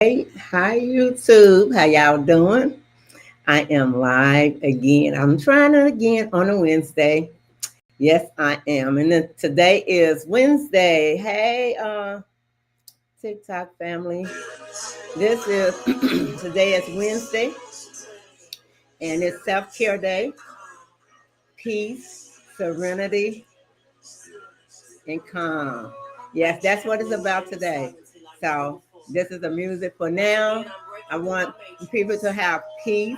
Hey, hi YouTube. How y'all doing? I am live again. I'm trying it again on a Wednesday. Yes, I am. And today is Wednesday. Hey, TikTok family. This is today is Wednesday and it's self-care day, peace, serenity, and calm. Yes, that's what it's about today. So this is the music for now. I want people to have peace,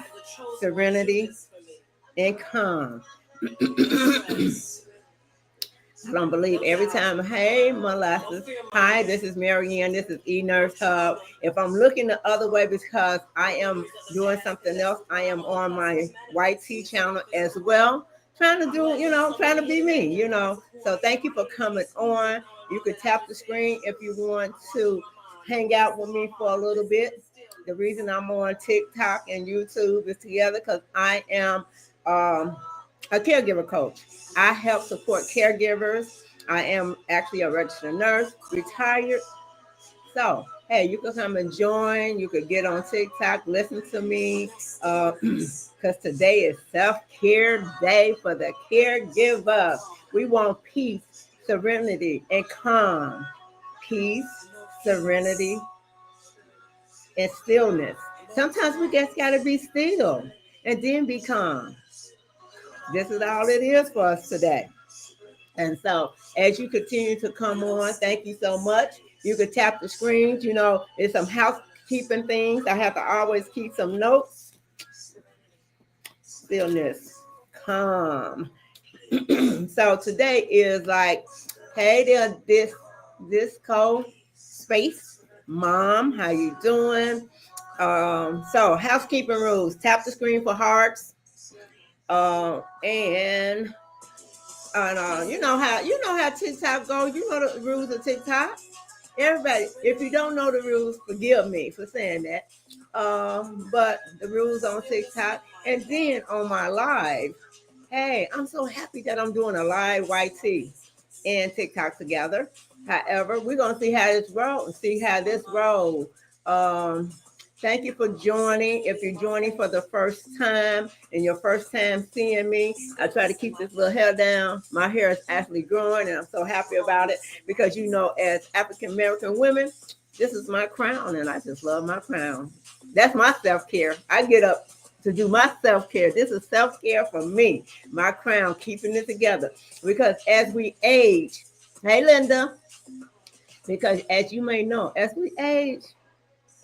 serenity, and calm. I don't believe every time. Hey, molasses. Hi, this is Marianne. This is eNurse Hub. If I'm looking the other way because I am doing something else, I am on my YT channel as well. Trying to do, trying to be me. So thank you for coming on. You could tap the screen if you want to hang out with me for a little bit. The reason I'm on TikTok and YouTube is together because I am a caregiver coach. I help support caregivers. I am actually a registered nurse, retired. So, hey, you can come and join. You could get on TikTok, listen to me, because today is self-care day for the caregiver. We want peace, serenity, and calm. Peace, serenity, and stillness. Sometimes we just got to be still and then be calm. This is all it is for us today. And so, as you continue to come on, thank you so much. You can tap the screens. It's some housekeeping things. I have to always keep some notes. Stillness, calm. So today is like, hey there, this co space, mom. How you doing? So housekeeping rules. Tap the screen for hearts. And you know how TikTok go. You know the rules of TikTok. Everybody, if you don't know the rules, forgive me for saying that. But the rules on TikTok and then on my live. Hey, I'm so happy that I'm doing a live YT and TikTok together. However, we're gonna see how this rolls. Um, Thank you for joining. If you're joining for the first time and your first time seeing me, I try to keep this little hair down. My hair is actually growing, and I'm so happy about it because as African American women, this is my crown, and I just love my crown. That's my self care. I get up to do my self care. This is self care for me. My crown, keeping it together. Because as we age, hey Linda, because as you may know, as we age,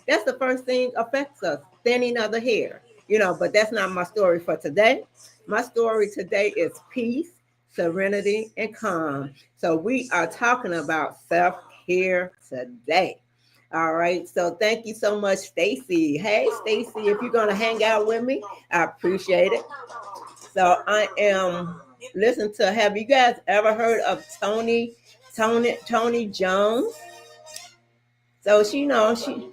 that's the first thing affects us, thinning of the hair. But that's not my story for today. My story today is peace, serenity, and calm. So we are talking about self-care today. All right. So thank you so much, Stacy. Hey, Stacy, if you're gonna hang out with me, I appreciate it. So I am listening to. Have you guys ever heard of Tony Jones? So she knows she.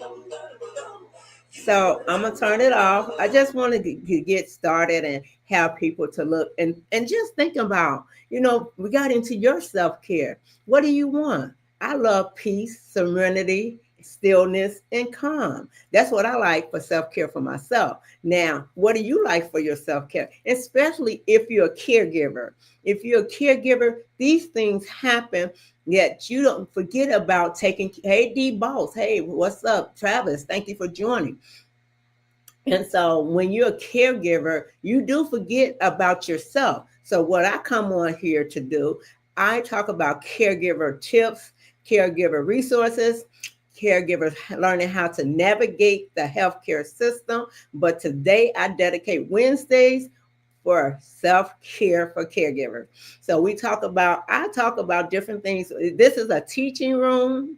So I'm gonna turn it off. I just wanted to get started and have people to look and just think about, we got into your self-care. What do you want? I love peace, serenity, stillness, and calm. That's what I like for self-care for myself. Now, what do you like for your self-care? Especially if you're a caregiver. If you're a caregiver, these things happen yet you don't forget about taking. Hey, D Boss. Hey, what's up, Travis? Thank you for joining. And so when you're a caregiver, you do forget about yourself. So what I come on here to do, I talk about caregiver tips, caregiver resources, caregivers learning how to navigate the healthcare system. But today I dedicate Wednesdays for self-care for caregivers. So I talk about different things. This is a teaching room,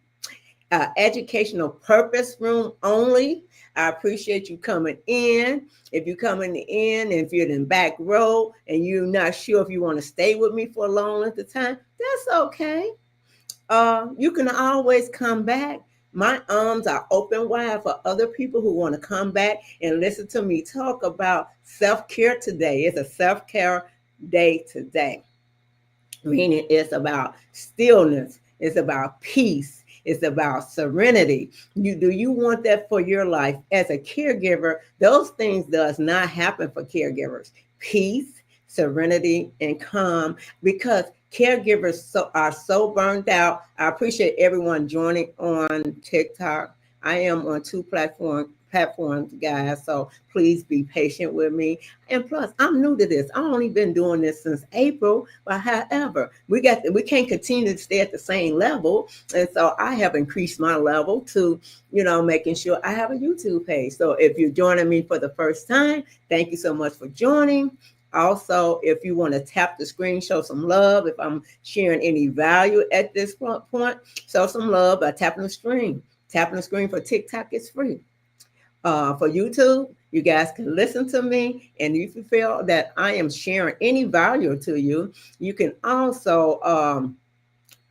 educational purpose room only. I appreciate you coming in. If you're coming in, if you're in the back row and you're not sure if you want to stay with me for a long length of time, that's okay. You can always come back. My arms are open wide for other people who want to come back and listen to me talk about self-care today. It's a self-care day today, meaning it's about stillness. It's about peace. It's about serenity. Do you want that for your life as a caregiver? Those things does not happen for caregivers. Peace, serenity, and calm, because caregivers are so burned out. I appreciate everyone joining on TikTok. I am on two platforms, guys. So please be patient with me. And plus, I'm new to this. I've only been doing this since April. But however, we can't continue to stay at the same level. And so I have increased my level to, making sure I have a YouTube page. So if you're joining me for the first time, thank you so much for joining. Also, if you want to tap the screen, show some love. If I'm sharing any value at this point, show some love by tapping the screen. Tapping the screen for TikTok is free. For YouTube, you guys can listen to me. And if you feel that I am sharing any value to you, you can also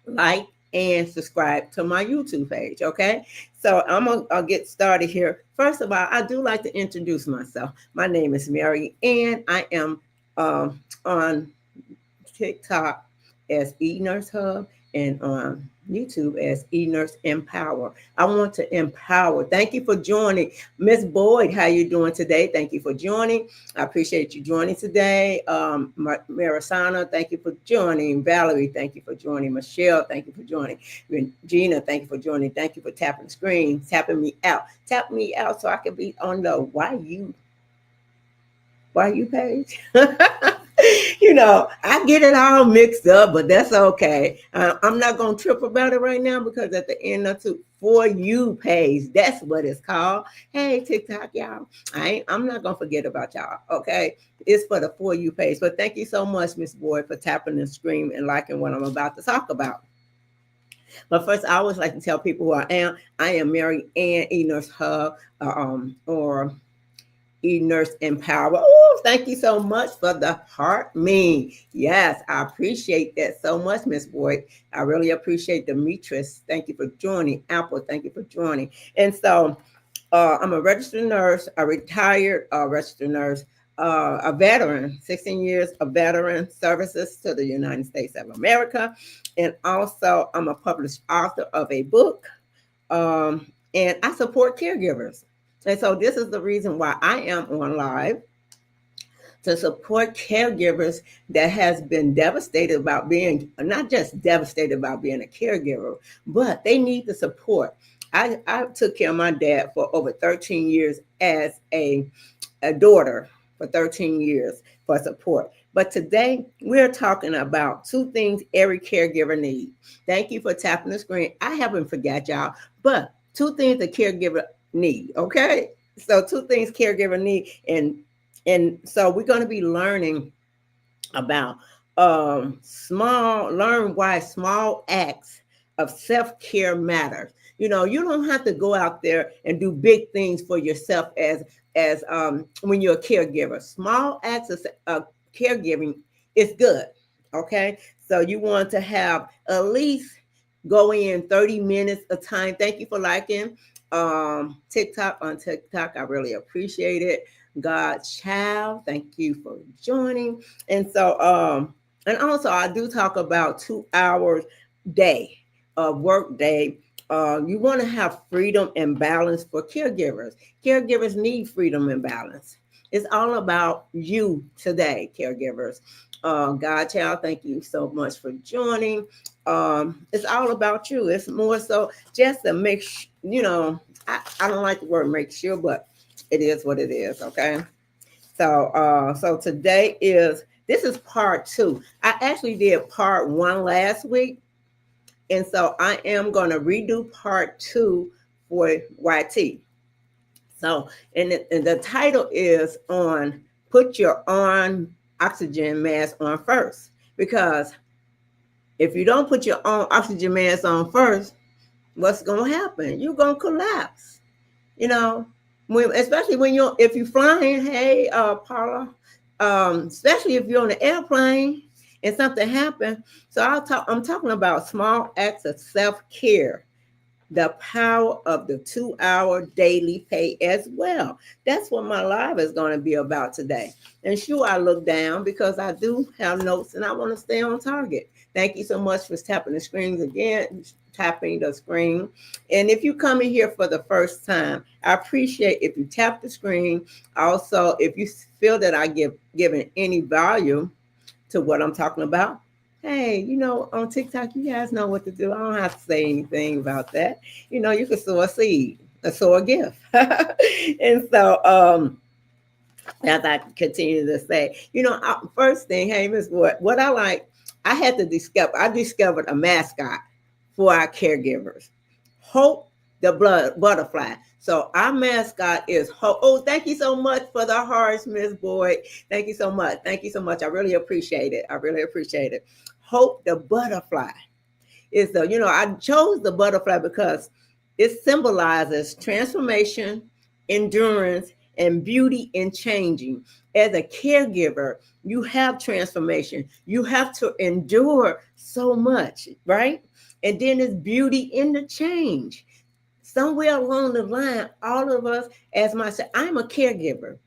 like and subscribe to my YouTube page. Okay. So I'll get started here. First of all, I do like to introduce myself. My name is Mary, and I am on TikTok as eNurse Hub and on YouTube as eNurse Empower. I want to empower. Thank you for joining. Miss Boyd, how you doing today? Thank you for joining. I appreciate you joining today. Marisana, thank you for joining. Valerie, thank you for joining. Michelle, thank you for joining. Gina, thank you for joining. Thank you for tapping the screen, tapping me out. Tap me out so I can be on the Why you page? I get it all mixed up, but that's okay. I'm not going to trip about it right now, because at the end of the For You page, that's what it's called. Hey, TikTok, y'all. I'm not going to forget about y'all, okay? It's for the For You page. But thank you so much, Miss Boyd, for tapping the screen and liking what I'm about to talk about. But first, I always like to tell people who I am. I am Mary Ann eNurse Hub, or eNurse Empower. Oh, thank you so much for the heart me. Yes, I appreciate that so much, Miss Boyd. I really appreciate Demetrius. Thank you for joining. Apple, thank you for joining. And so I'm a registered nurse, a retired registered nurse, a veteran, 16 years of veteran services to the United States of America. And also I'm a published author of a book, and I support caregivers. And so this is the reason why I am on live, to support caregivers that has been devastated about being, not just devastated about being a caregiver, but they need the support. I took care of my dad for over 13 years as a daughter, for 13 years for support. But today we're talking about two things every caregiver needs. Thank you for tapping the screen. I haven't forgot y'all, but two things a caregiver need. Okay. So two things caregiver need. And so we're going to be learning about learn why small acts of self-care matter. You don't have to go out there and do big things for yourself as when you're a caregiver. Small acts of caregiving is good. Okay. So you want to have at least go in 30 minutes a time. Thank you for liking TikTok on TikTok. I really appreciate it. God's child, thank you for joining. And so and also I do talk about 2 hours day of work day. You want to have freedom and balance for caregivers. Caregivers need freedom and balance. It's all about you today, caregivers. Godchild, thank you so much for joining. It's all about you. It's more so just to make I don't like the word make sure, but it is what it is. Okay. So today this is part 2. I actually did part 1 last week. And so I am going to redo part 2 for YT. So, and the title is on put your own oxygen mask on first, because if you don't put your own oxygen mask on first, what's going to happen? You're going to collapse, especially if you're flying. Hey, Paula, especially if you're on an airplane and something happened. So I'm talking about small acts of self-care, the power of the 2-hour daily pay as well. That's what my live is going to be about today. And sure, I look down because I do have notes and I want to stay on target. Thank you so much for tapping the screens again, tapping the screen. And if you come in here for the first time, I appreciate if you tap the screen. Also, if you feel that I given any value to what I'm talking about, hey, on TikTok, you guys know what to do. I don't have to say anything about that. You can sow a seed, sow a gift. And so, as I continue to say, first thing, hey, Miss Ward, what I like, I discovered a mascot for our caregivers. Hope the blood butterfly. So our mascot is Hope. Oh, thank you so much for the hearts, Miss Boyd. Thank you so much. Thank you so much. I really appreciate it. I really appreciate it. Hope the butterfly is I chose the butterfly because it symbolizes transformation, endurance, and beauty in changing. As a caregiver, you have transformation. You have to endure so much, right? And then there's beauty in the change. Somewhere along the line, all of us, as myself, I'm a caregiver.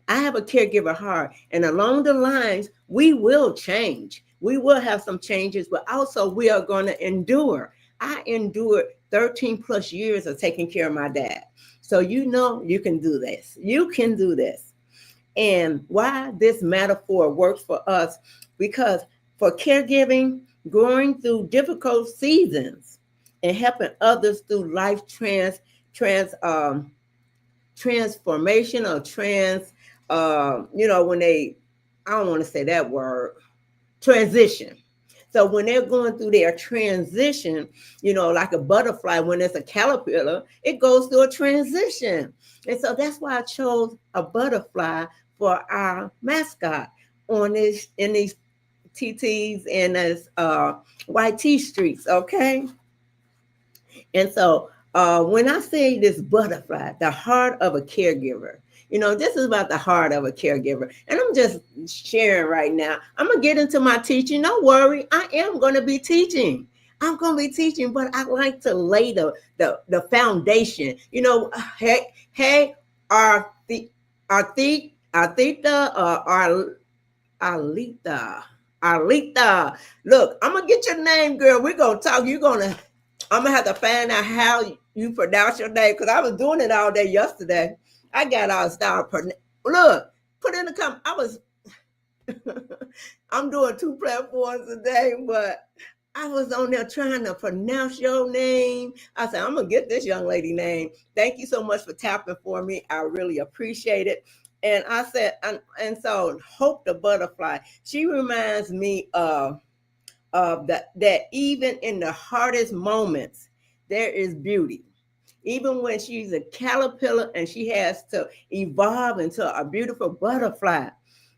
I have a caregiver heart. And along the lines, we will change. We will have some changes, but also we are going to endure. I endured 13 plus years of taking care of my dad. So you can do this. You can do this. And why this metaphor works for us, because for caregiving, going through difficult seasons and helping others through life transformation or when I don't want to say that word, transition. So when they're going through their transition, like a butterfly, when it's a caterpillar, it goes through a transition. And so that's why I chose a butterfly for our mascot in these TTs and as YT streets, okay? And so when I say this butterfly, the heart of a caregiver, this is about the heart of a caregiver. And I'm just sharing right now. I'm going to get into my teaching. Don't worry. I am going to be teaching. I'm going to be teaching, but I like to lay the foundation. Hey, Arlita. Look, I'm going to get your name, girl. We're going to talk. I'm going to have to find out how you pronounce your name, because I was doing it all day yesterday. I got all style. Look, put in the comment. I'm doing 2 platforms a day, but I was on there trying to pronounce your name. I said, I'm going to get this young lady name. Thank you so much for tapping for me. I really appreciate it. And I said, and so Hope the butterfly, she reminds me of that even in the hardest moments, there is beauty. Even when she's a caterpillar and she has to evolve into a beautiful butterfly,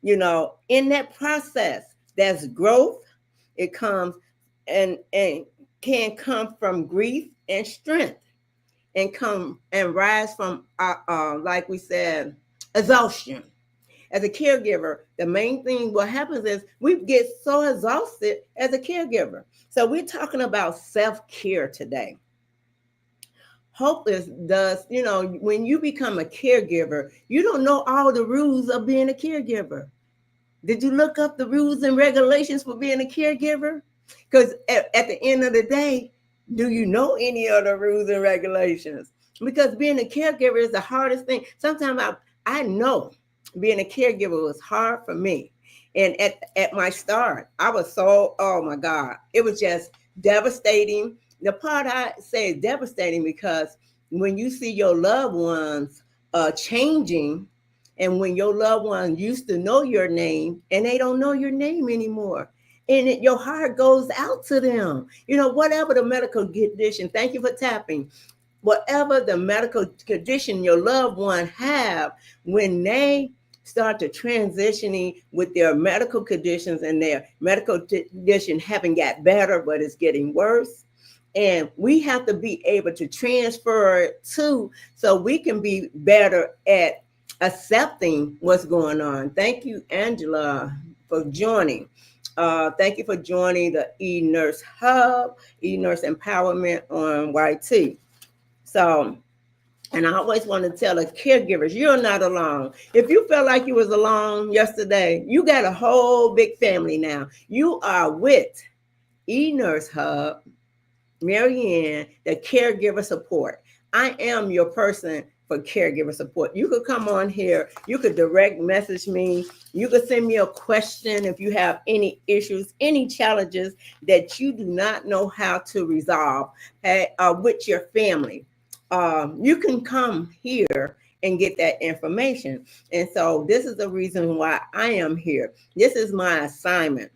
in that process, there's growth. It comes and can come from grief and strength, and come and rise from, like we said, exhaustion. As a caregiver, the main thing what happens is we get so exhausted as a caregiver. So we're talking about self-care today. Hope when you become a caregiver, you don't know all the rules of being a caregiver. Did you look up the rules and regulations for being a caregiver? Because at the end of the day, do you know any of the rules and regulations? Because being a caregiver is the hardest thing. Sometimes I know being a caregiver was hard for me. And at my start, I was oh my God, it was just devastating. The part I say is devastating because when you see your loved ones changing, and when your loved ones used to know your name and they don't know your name anymore, and your heart goes out to them, whatever the medical condition, thank you for tapping, whatever the medical condition your loved one have, when they start to transitioning with their medical conditions and their medical condition haven't got better, but it's getting worse. And we have to be able to transfer it too, so we can be better at accepting what's going on. Thank you, Angela, for joining. Thank you for joining the eNurse Hub, eNurse Empowerment on YT. So, and I always want to tell the caregivers, you're not alone. If you felt like you was alone yesterday, you got a whole big family now. You are with eNurse Hub, Marianne, the caregiver support. I am your person for caregiver support. You could come on here. You could direct message me. You could send me a question if you have any issues, any challenges that you do not know how to resolve with your family. You can come here and get that information. And so this is the reason why I am here. This is my assignment.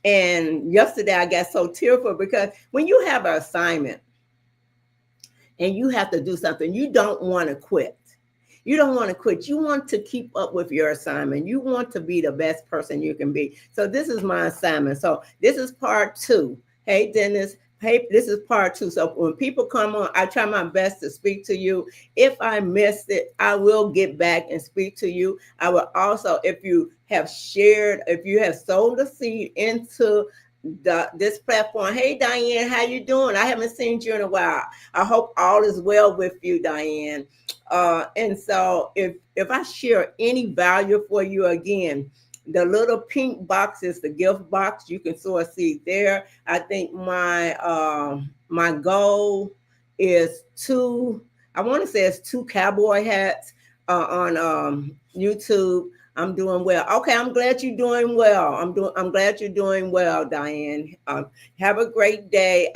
And yesterday I got so tearful because when you have an assignment and you have to do something, you don't want to quit. You don't want to quit. You want to keep up with your assignment. You want to be the best person you can be. So this is my assignment. So this is part 2. Hey, Dennis. Hey, this is part 2. So when people come on, I try my best to speak to you. If I missed it, I will get back and speak to you. I will also, if you have shared, if you have sold a seed into this platform. Hey, Diane, how you doing? I haven't seen you in a while. I hope all is well with you, Diane. And so if I share any value for you, again, the little pink box is the gift box. You can sow a seed there. I think my goal is I want to say it's 2 cowboy hats on YouTube. I'm doing well. Okay, I'm glad you're doing well. I'm glad you're doing well, Diane. Have a great day.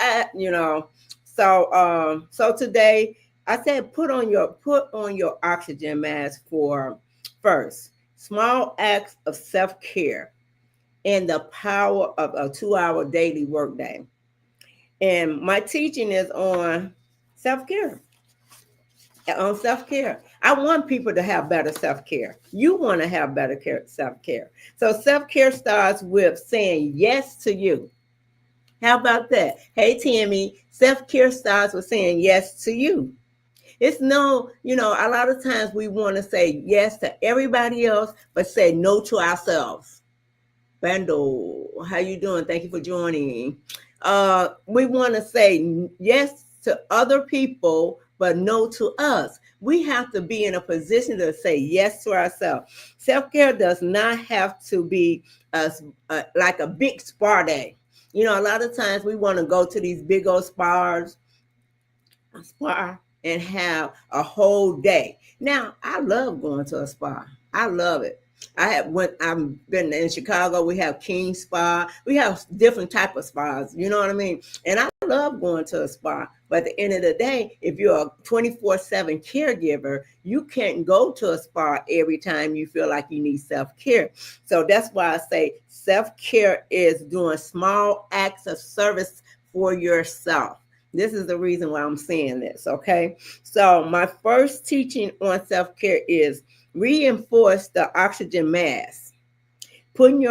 So today I said put on your oxygen mask for first. Small acts of self-care and the power of a 2-hour daily workday. And my teaching is on self-care. On self-care. I want people to have better self-care. You want to have better self-care. So self-care starts with saying yes to you. How about that? Hey, Tammy, self-care starts with saying yes to you. It's a lot of times we want to say yes to everybody else, but say no to ourselves. Bando, how you doing? Thank you for joining. We want to say yes to other people, but no to us. We have to be in a position to say yes to ourselves. Self-care does not have to be like a big spa day. A lot of times we want to go to these big old spa and have a whole day. Now, I love going to a spa. I love it. I've been in Chicago. We have King Spa. We have different type of spas. You know what I mean? And I love going to a spa. But at the end of the day, if you're a 24/7 caregiver, you can't go to a spa every time you feel like you need self-care. So that's why I say self-care is doing small acts of service for yourself. This is the reason why I'm saying this, okay? So my first teaching on self-care is reinforce the oxygen mask. Putting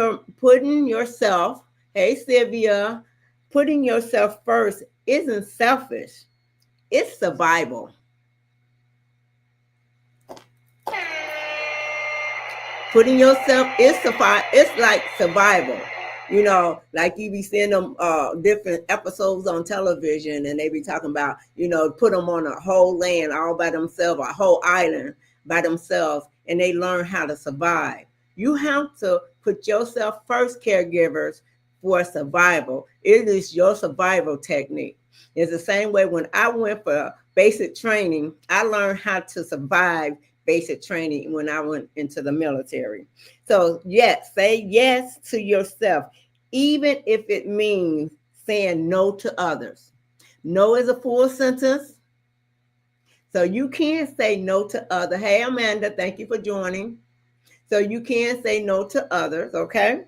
yourself, hey Sylvia, putting yourself first isn't selfish. It's survival. Putting yourself it's like survival. Like you be seeing them different episodes on television and they be talking about, put them on a whole land all by themselves, a whole island by themselves, and they learn how to survive. You have to put yourself first, caregivers, for survival. It is your survival technique. It's the same way when I went for basic training, I learned how to survive basic training when I went into the military. So yes, say yes to yourself, even if it means saying no to others. No is a full sentence. So you can say no to others. Hey, Amanda, thank you for joining. So you can say no to others, okay?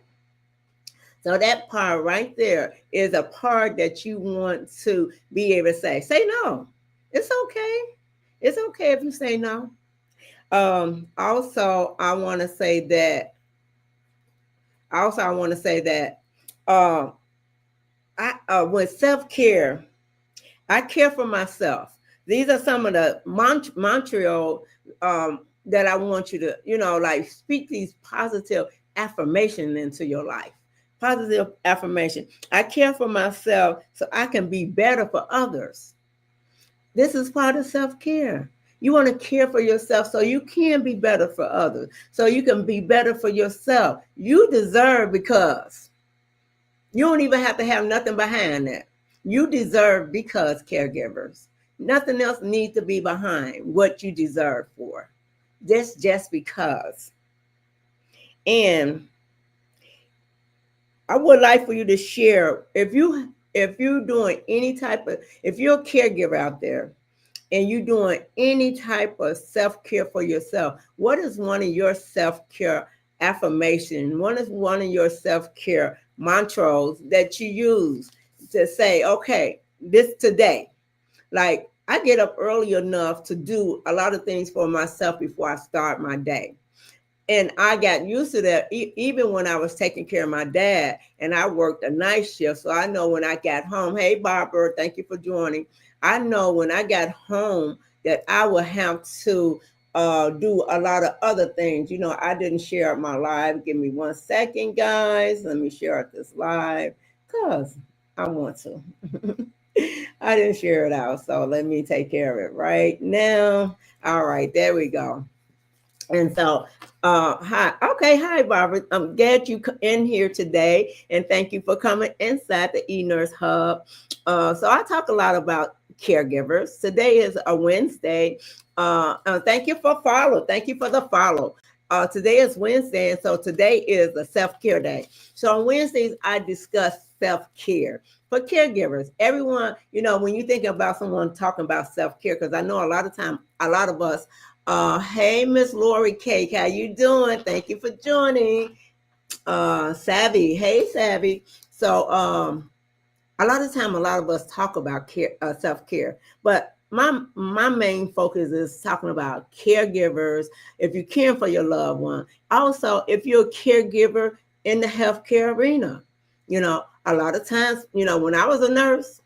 So that part right there is a part that you want to be able to say no. It's okay. It's okay if you say no. Also, I want to say that with self-care, I care for myself. These are some of the Montreal that I want you to, speak these positive affirmations into your life. Positive affirmation. I care for myself so I can be better for others. This is part of self-care. You want to care for yourself so you can be better for others, so you can be better for yourself. You deserve because You don't even have to have nothing behind that. You deserve because caregivers. Nothing else needs to be behind what you deserve for. This just because. And I would like for you to share if you're doing any type of if you're a caregiver out there and you're doing any type of self-care for yourself, what is one of your self-care affirmations? What is one of your self-care mantras that you use to say, okay, this today, like I get up early enough to do a lot of things for myself before I start my day. And I got used to that even when I was taking care of my dad and I worked a night shift. So I know when I got home, hey, Barbara, thank you for joining. I know when I got home that I would have to do a lot of other things. You know, I didn't share out my live. Give me 1 second, guys. Let me share out this live because I want to. I didn't share it out. So let me take care of it right now. All right, there we go. And so, hi, okay, hi, Barbara. I'm glad you in here today, and thank you for coming inside the eNurse Hub. So I talk a lot about caregivers. Today is a Wednesday. Thank you for follow. Thank you for the follow. Today is Wednesday, and so today is a self-care day. So on Wednesdays, I discuss self-care for caregivers. Everyone, you know, when you think about someone talking about self-care, because I know a lot of time, a lot of us hey, Miss Lori Cake, how you doing? Thank you for joining. Savvy, hey, Savvy. So, a lot of time, a lot of us talk about care, self care, but my main focus is talking about caregivers. If you're caring for your loved one, also if you're a caregiver in the healthcare arena, you know, a lot of times, you know, when I was a nurse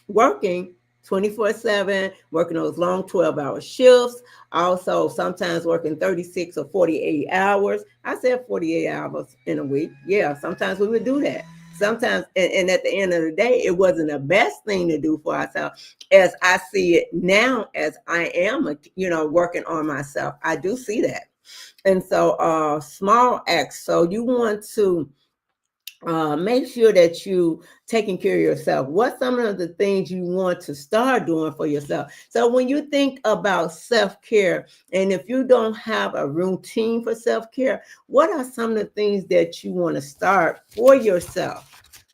working 24/7, working those long 12-hour shifts, also sometimes working 36 or 48 hours. I said 48 hours in a week. Yeah, sometimes we would do that. Sometimes, and at the end of the day, it wasn't the best thing to do for ourselves. As I see it now, as I am, you know, working on myself, I do see that. And so, small acts. So you want to make sure that you taking care of yourself. What's some of the things you want to start doing for yourself? So when you think about self-care, and if you don't have a routine for self-care, what are some of the things that you want to start for yourself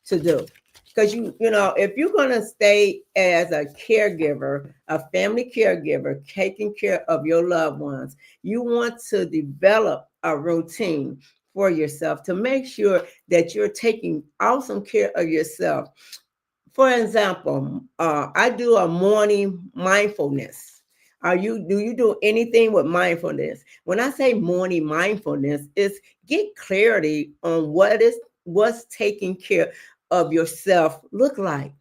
to do? Because you know, if you're going to stay as a caregiver, a family caregiver, taking care of your loved ones, you want to develop a routine for yourself to make sure that you're taking awesome care of yourself. For example, I do a morning mindfulness. Do you do anything with mindfulness? When I say morning mindfulness, it's get clarity on what's taking care of yourself look like.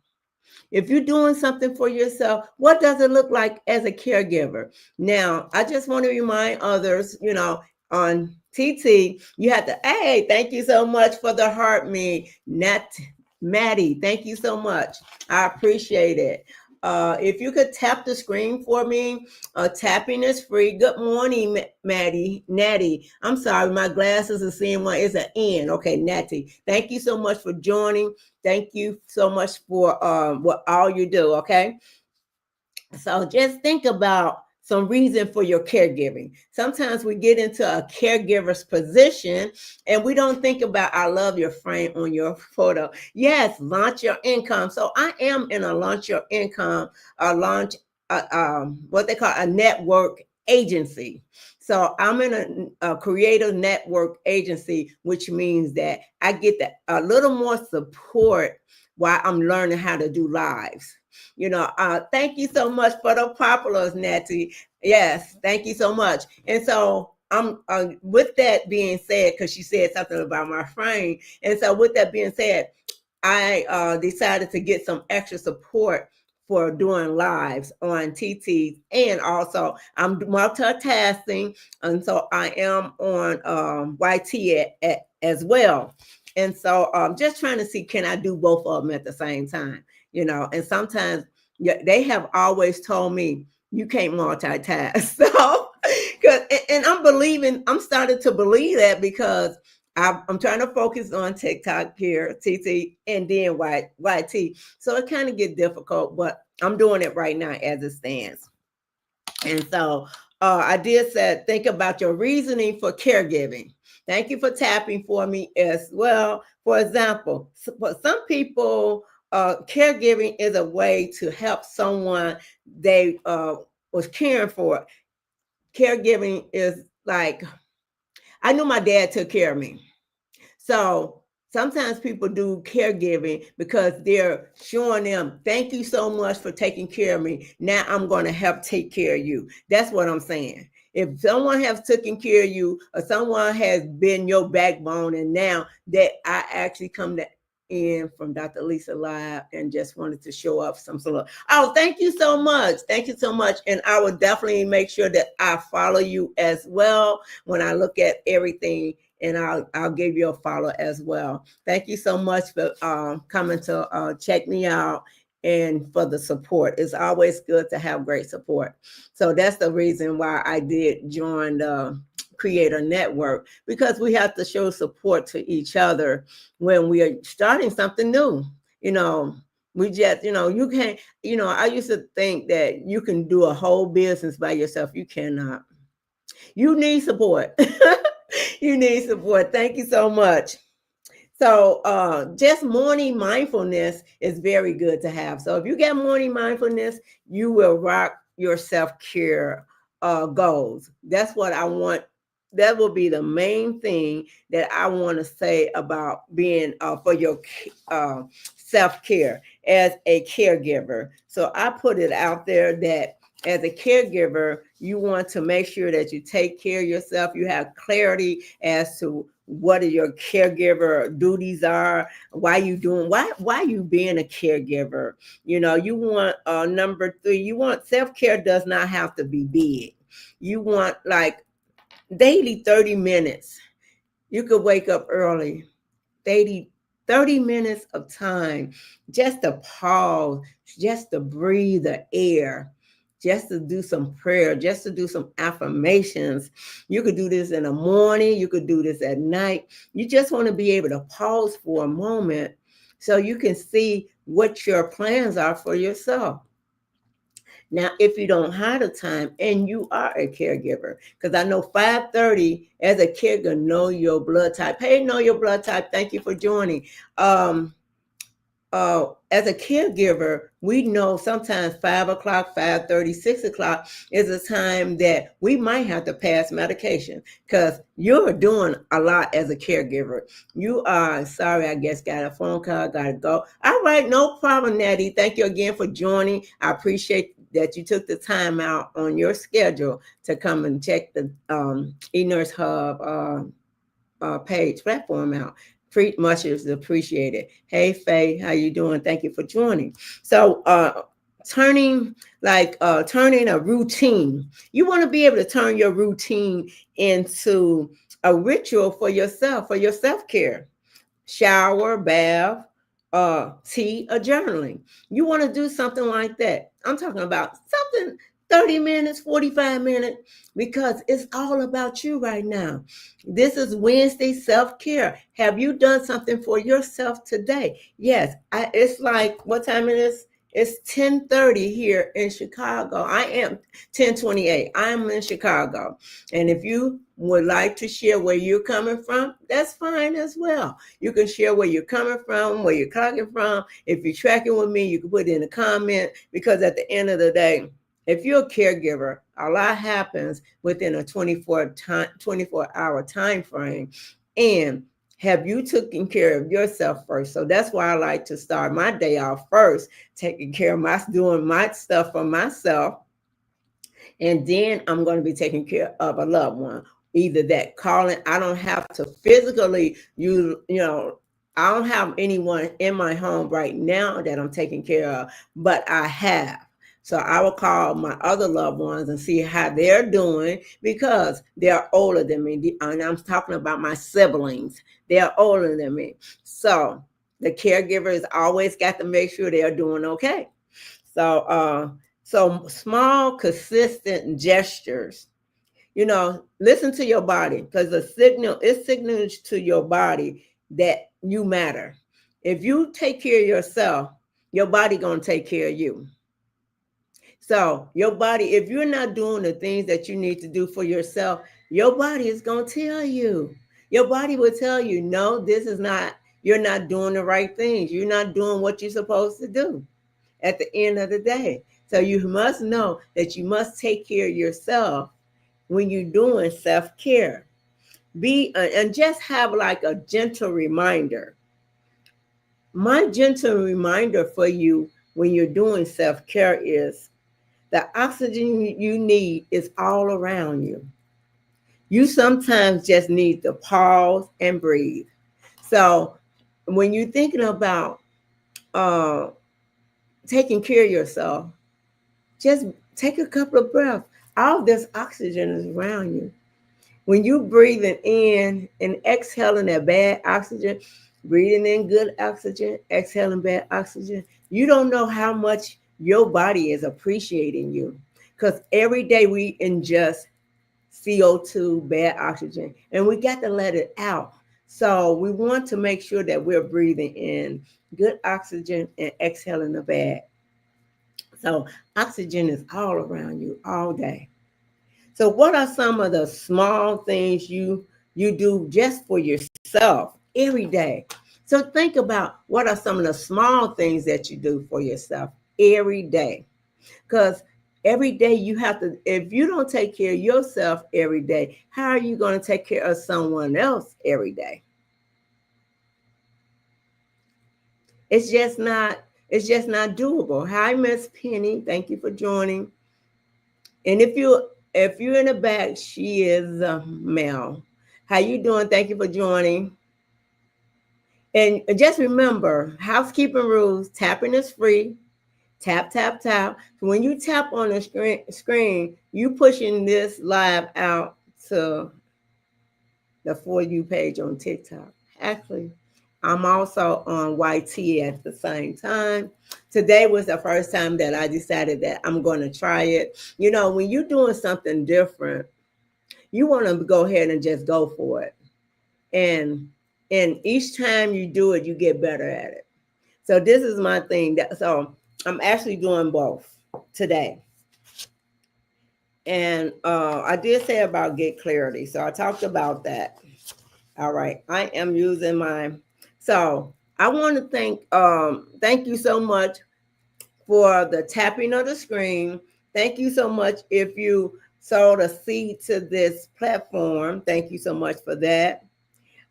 If you're doing something for yourself, what does it look like as a caregiver? Now, I just want to remind others, you know, on TT, you have to, hey, thank you so much for the heart me. Maddie, thank you so much. I appreciate it. If you could tap the screen for me, tapping is free. Good morning, Maddie, Natty. I'm sorry, my glasses are seeing one. It's an N. Okay, Natty. Thank you so much for joining. Thank you so much for what all you do. Okay. So just think about some reason for your caregiving. Sometimes we get into a caregiver's position and we don't think about, I love your frame on your photo. Yes, launch your income. So I am in a launch your income, what they call a network agency. So I'm in a creative network agency, which means that I get a little more support while I'm learning how to do lives. You know, thank you so much for the populars, Natty. Yes, thank you so much. And so I'm with that being said, because she said something about my frame. And so with that being said, I decided to get some extra support for doing lives on TT, and also I'm multitasking, and so I am on YT as well. And so just trying to see, can I do both of them at the same time? You know, and sometimes they have always told me you can't multitask. So, and I'm starting to believe that because I'm trying to focus on TikTok here, TT, and then YT. So it kind of get difficult, but I'm doing it right now as it stands. And so I did say, think about your reasoning for caregiving. Thank you for tapping for me as well. For example, for some people, caregiving is a way to help someone they was caring for. Caregiving is like, I knew my dad took care of me. So sometimes people do caregiving because they're showing them, thank you so much for taking care of me. Now I'm going to help take care of you. That's what I'm saying. If someone has taken care of you or someone has been your backbone, and now that I actually come to in from Dr. Lisa Live and just wanted to show up some sort of, oh, thank you so much. Thank you so much. And I will definitely make sure that I follow you as well when I look at everything, and I'll give you a follow as well. Thank you so much for coming to check me out and for the support. It's always good to have great support. So that's the reason why I did join the Creator Network, because we have to show support to each other when we are starting something new. You know, we just, you can't, I used to think that you can do a whole business by yourself. You cannot. You need support. You need support. Thank you so much. So just morning mindfulness is very good to have. So if you get morning mindfulness, you will rock your self-care goals. That's what I want. That will be the main thing that I want to say about being for your self-care as a caregiver. So I put it out there that as a caregiver, you want to make sure that you take care of yourself. You have clarity as to what your caregiver duties are, why you being a caregiver. You want number 3, you want self-care does not have to be big. You want like daily 30 minutes. You could wake up early, 30 minutes of time just to pause, just to breathe the air, just to do some prayer, just to do some affirmations. You could do this in the morning, you could do this at night. You just want to be able to pause for a moment so you can see what your plans are for yourself. Now, if you don't have the time and you are a caregiver, because I know 5:30 as a caregiver, know your blood type. Hey, know your blood type. Thank you for joining. As a caregiver, we know sometimes 5 o'clock, 5:30, 6 o'clock is a time that we might have to pass medication because you're doing a lot as a caregiver. You are, sorry, I guess got a phone call, got to go. All right, no problem, Natty. Thank you again for joining. I appreciate that you took the time out on your schedule to come and check the eNurse Hub page platform out. Much is appreciated. Hey Faye, how you doing? Thank you for joining. So turning a routine. You want to be able to turn your routine into a ritual for yourself, for your self-care. Shower, bath, tea, or journaling. You want to do something like that. I'm talking about something 30 minutes, 45 minutes, because it's all about you right now. This is Wednesday self-care. Have you done something for yourself today? Yes. It's like, what time it is? It's 10:30 here in Chicago. I am 10:28. I'm in Chicago. And if you would like to share where you're coming from, that's fine as well. You can share where you're coming from, where you're talking from. If you're tracking with me, you can put it in a comment, because at the end of the day, if you're a caregiver, a lot happens within a 24-hour time frame. And have you taken care of yourself first? So that's why I like to start my day off first, taking care of doing my stuff for myself. And then I'm going to be taking care of a loved one. Either that calling, I don't have to physically, I don't have anyone in my home right now that I'm taking care of, but I have. So I will call my other loved ones and see how they're doing, because they're older than me. And I'm talking about my siblings. They're older than me. So the caregiver has always got to make sure they're doing okay. So small, consistent gestures. listen to your body, because it signals to your body that you matter. If you take care of yourself, your body gonna take care of you. So your body, if you're not doing the things that you need to do for yourself, your body is gonna tell you. Your body will tell you, no, this is not, you're not doing the right things. You're not doing what you're supposed to do at the end of the day. So you must know that you must take care of yourself when you're doing self-care. And just have like a gentle reminder. My gentle reminder for you when you're doing self-care is the oxygen you need is all around you. You sometimes just need to pause and breathe. So when you're thinking about uh, taking care of yourself, just take a couple of breaths. All this oxygen is around you. When you breathing in and exhaling that bad oxygen, breathing in good oxygen, exhaling bad oxygen, you don't know how much your body is appreciating you. Because every day we ingest CO2, bad oxygen, and we got to let it out. So we want to make sure that we're breathing in good oxygen and exhaling the bad. So oxygen is all around you all day. So what are some of the small things you do just for yourself every day? So think about what are some of the small things that you do for yourself every day. Because every day you have to, if you don't take care of yourself every day, how are you going to take care of someone else every day? It's just not doable. Hi, Miss Penny. Thank you for joining. And if you're in the back, she is Mel. How you doing? Thank you for joining. And just remember, housekeeping rules, tapping is free. Tap, tap, tap. So when you tap on the screen, you pushing this live out to the For You page on TikTok. Actually, I'm also on YT at the same time. Today was the first time that I decided that I'm going to try it. When you're doing something different, you want to go ahead and just go for it. And each time you do it, you get better at it. So this is my thing. So I'm actually doing both today. And I did say about get clarity. So I talked about that. All right. I am using mine. So I want to thank you so much for the tapping of the screen. Thank you so much if you sowed a seed to this platform. Thank you so much for that.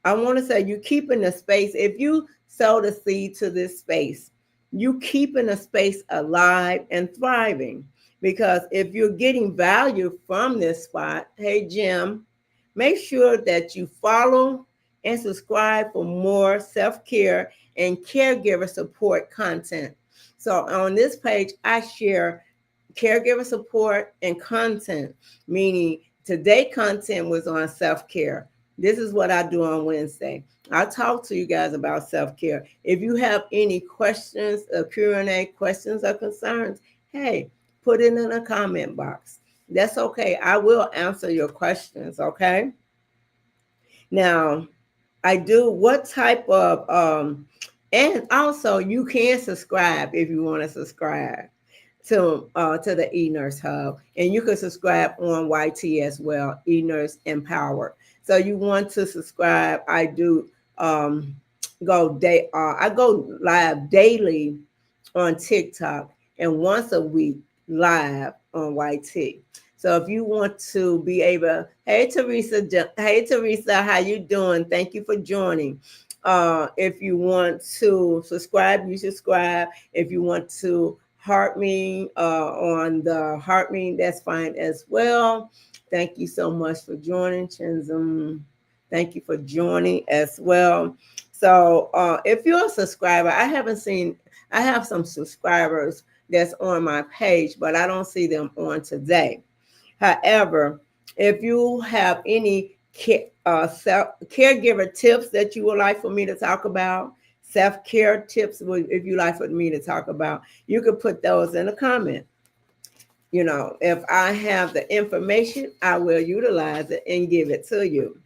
I want to say you keeping the space. If you sow the seed to this space, you keeping the space alive and thriving. Because if you're getting value from this spot, hey Jim, make sure that you follow and subscribe for more self-care and caregiver support content. So on this page, I share caregiver support and content, meaning today content was on self-care. This is what I do on Wednesday. I talk to you guys about self-care. If you have any questions, Q&A questions or concerns, hey, put it in the comment box. That's okay. I will answer your questions, okay? Now, I do what type of, and also you can subscribe if you want to subscribe to the eNurse Hub, and you can subscribe on YT as well, eNurse Empowered. So you want to subscribe? I do I go live daily on TikTok and once a week live on YT. So if you want to be able, hey Teresa, how you doing? Thank you for joining. If you want to subscribe, you subscribe. If you want to heart me on the heart me, that's fine as well. Thank you so much for joining, Chinzum. Thank you for joining as well. So if you're a subscriber, I have some subscribers that's on my page, but I don't see them on today. However, if you have any caregiver tips that you would like for me to talk about, self-care tips, if you like for me to talk about, you can put those in a comment. if I have the information, I will utilize it and give it to you.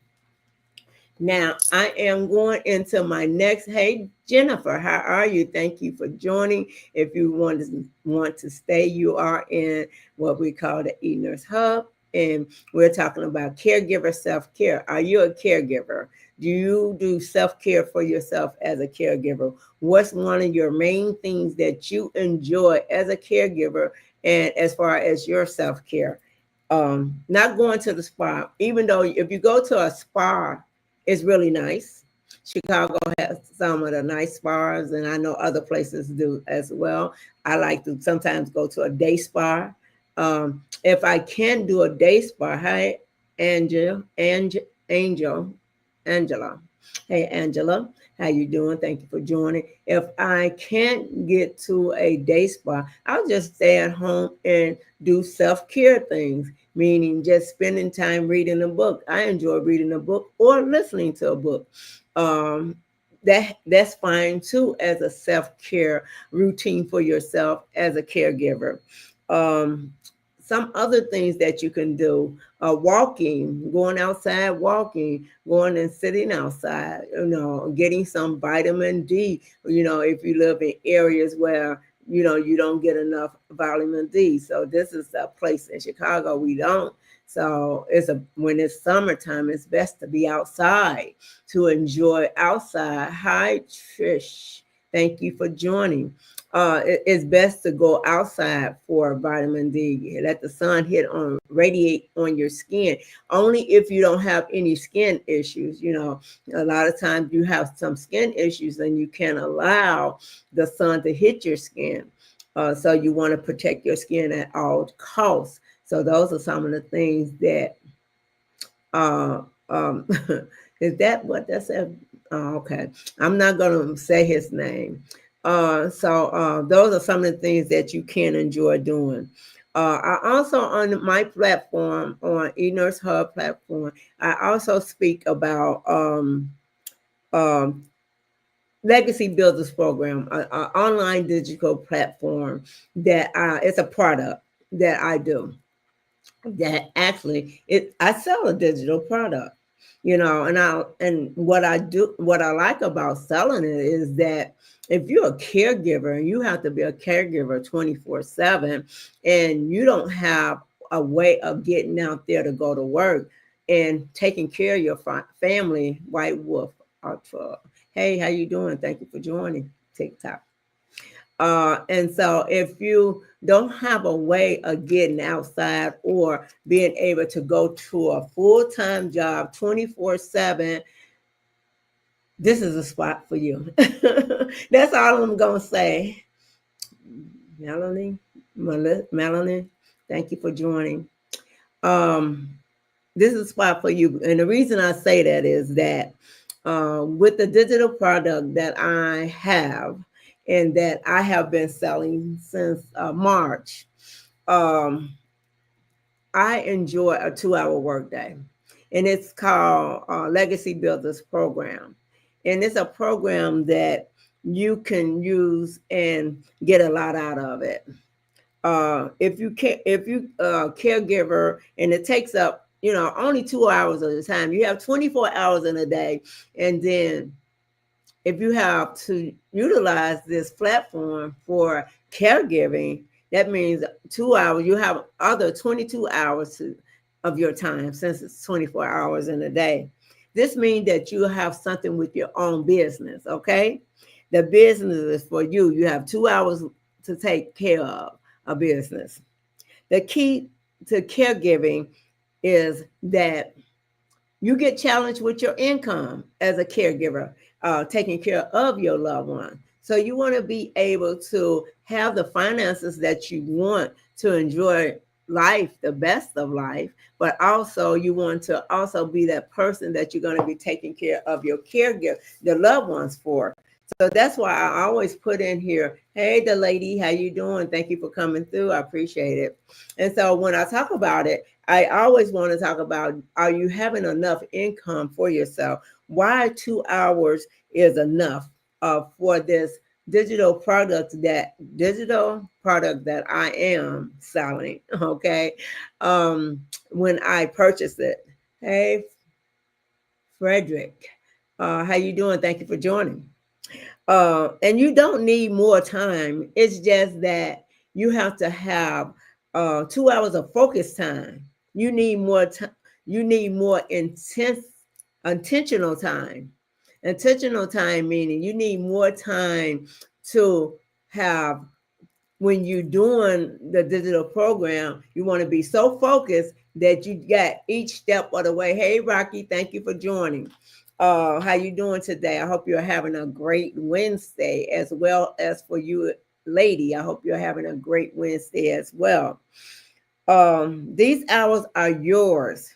Now, I am going into my next. Hey, Jennifer, how are you? Thank you for joining. If you want to stay, you are in what we call the E-Nurse Hub, and we're talking about caregiver self-care. Are you a caregiver? Do you do self-care for yourself as a caregiver? What's one of your main things that you enjoy as a caregiver and as far as your self-care? Not going to the spa, even though if you go to a spa, it's really nice. Chicago has some of the nice spas, and I know other places do as well. I like to sometimes go to a day spa. If I can do a day spa, hi, Angel, Angela. Hey, Angela, how you doing? Thank you for joining. If I can't get to a day spa, I'll just stay at home and do self-care things, meaning just spending time reading a book. I enjoy reading a book or listening to a book. Um, that's fine too as a self-care routine for yourself as a caregiver. Um, some other things that you can do: walking, going outside, walking, going and sitting outside, getting some vitamin D. If you live in areas where you don't get enough vitamin D. So this is a place in Chicago we don't. So when it's summertime, it's best to be outside, to enjoy outside. Hi, Trish. Thank you for joining. It's best to go outside for vitamin D. Let the sun radiate on your skin. Only if you don't have any skin issues. A lot of times you have some skin issues and you can't allow the sun to hit your skin. So you want to protect your skin at all costs. So those are some of the things that uh, um, is that what that said? Oh, okay. I'm not going to say his name. So those are some of the things that you can enjoy doing. I also, on my platform, on eNurse Hub platform, I also speak about um, Legacy Builders Program, an online digital platform that it's a product that I do, that actually I sell a digital product, and what I like about selling it is that if you're a caregiver and you have to be a caregiver 24/7 and you don't have a way of getting out there to go to work and taking care of your family, White Wolf Ultra. Hey, how you doing? Thank you for joining TikTok. And so if you don't have a way of getting outside or being able to go to a full-time job 24/7, this is a spot for you. That's all I'm going to say. Melanie, thank you for joining. This is a spot for you. And the reason I say that is that with the digital product that I have and that I have been selling since March, I enjoy a 2-hour workday. And it's called Legacy Builders Program. And it's a program that you can use and get a lot out of it. If you caregiver, and it takes up only 2 hours of the time, you have 24 hours in a day, and then if you have to utilize this platform for caregiving, that means 2 hours. You have other 22 hours of your time, since it's 24 hours in a day. This means that you have something with your own business. Okay, the business is for you. You have 2 hours to take care of a business. The key to caregiving is that you get challenged with your income as a caregiver, taking care of your loved one. So you want to be able to have the finances that you want to enjoy life, the best of life, but also you want to also be that person that you're going to be taking care of your caregiver, the loved ones for. So that's why I always put in here, hey, the lady, how you doing? Thank you for coming through. I appreciate it. And so when I talk about it, I always want to talk about, are you having enough income for yourself? Why 2 hours is enough for this digital product that I am selling. Okay. When I purchased it. Hey, Frederick, how you doing? Thank you for joining. And you don't need more time. It's just that you have to have 2 hours of focus time. You need more time. You need more intentional time. Intentional time meaning you need more time to have when you're doing the digital program. You want to be so focused that you got each step of the way. Hey, Rocky, thank you for joining. How you doing today? I hope you're having a great Wednesday, as well as for you, lady. I hope you're having a great Wednesday as well. These hours are yours.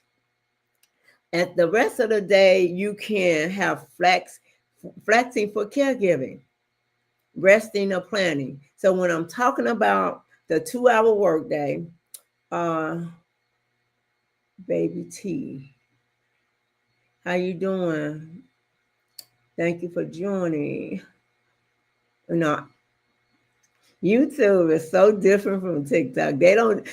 And the rest of the day, you can have flexing for caregiving, resting or planning. So when I'm talking about the 2 hour workday, uh, baby T, how you doing? Thank you for joining. No, YouTube is so different from TikTok. They don't,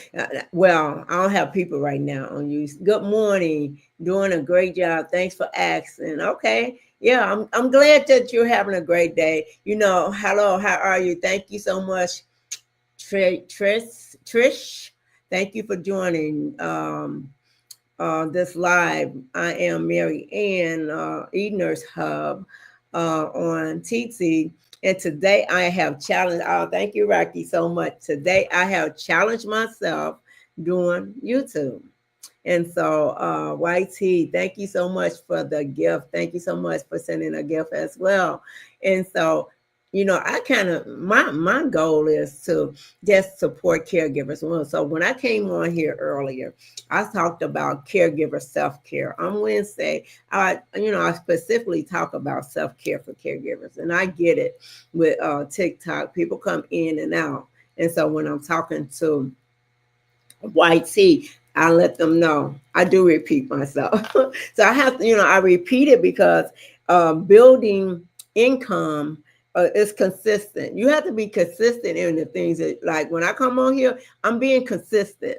well, I don't have people right now on YouTube. Good morning. Doing a great job. Thanks for asking. Okay. Yeah, I'm glad that you're having a great day. Hello, how are you? Thank you so much, Trish. Thank you for joining this live. I am Mary Ann, Edeners Hub on TT. And today I have challenged, oh, thank you, Rocky, so much. Today I have challenged myself doing YouTube. And so, YT, thank you so much for the gift. Thank you so much for sending a gift as well. And so, I kind of, my goal is to just support caregivers. Well, so when I came on here earlier, I talked about caregiver self-care. On Wednesday, I specifically talk about self-care for caregivers. And I get it with TikTok. People come in and out. And so when I'm talking to YT, I let them know. I do repeat myself. So I have to, I repeat it because building income is consistent. You have to be consistent in the things that, like when I come on here, I'm being consistent.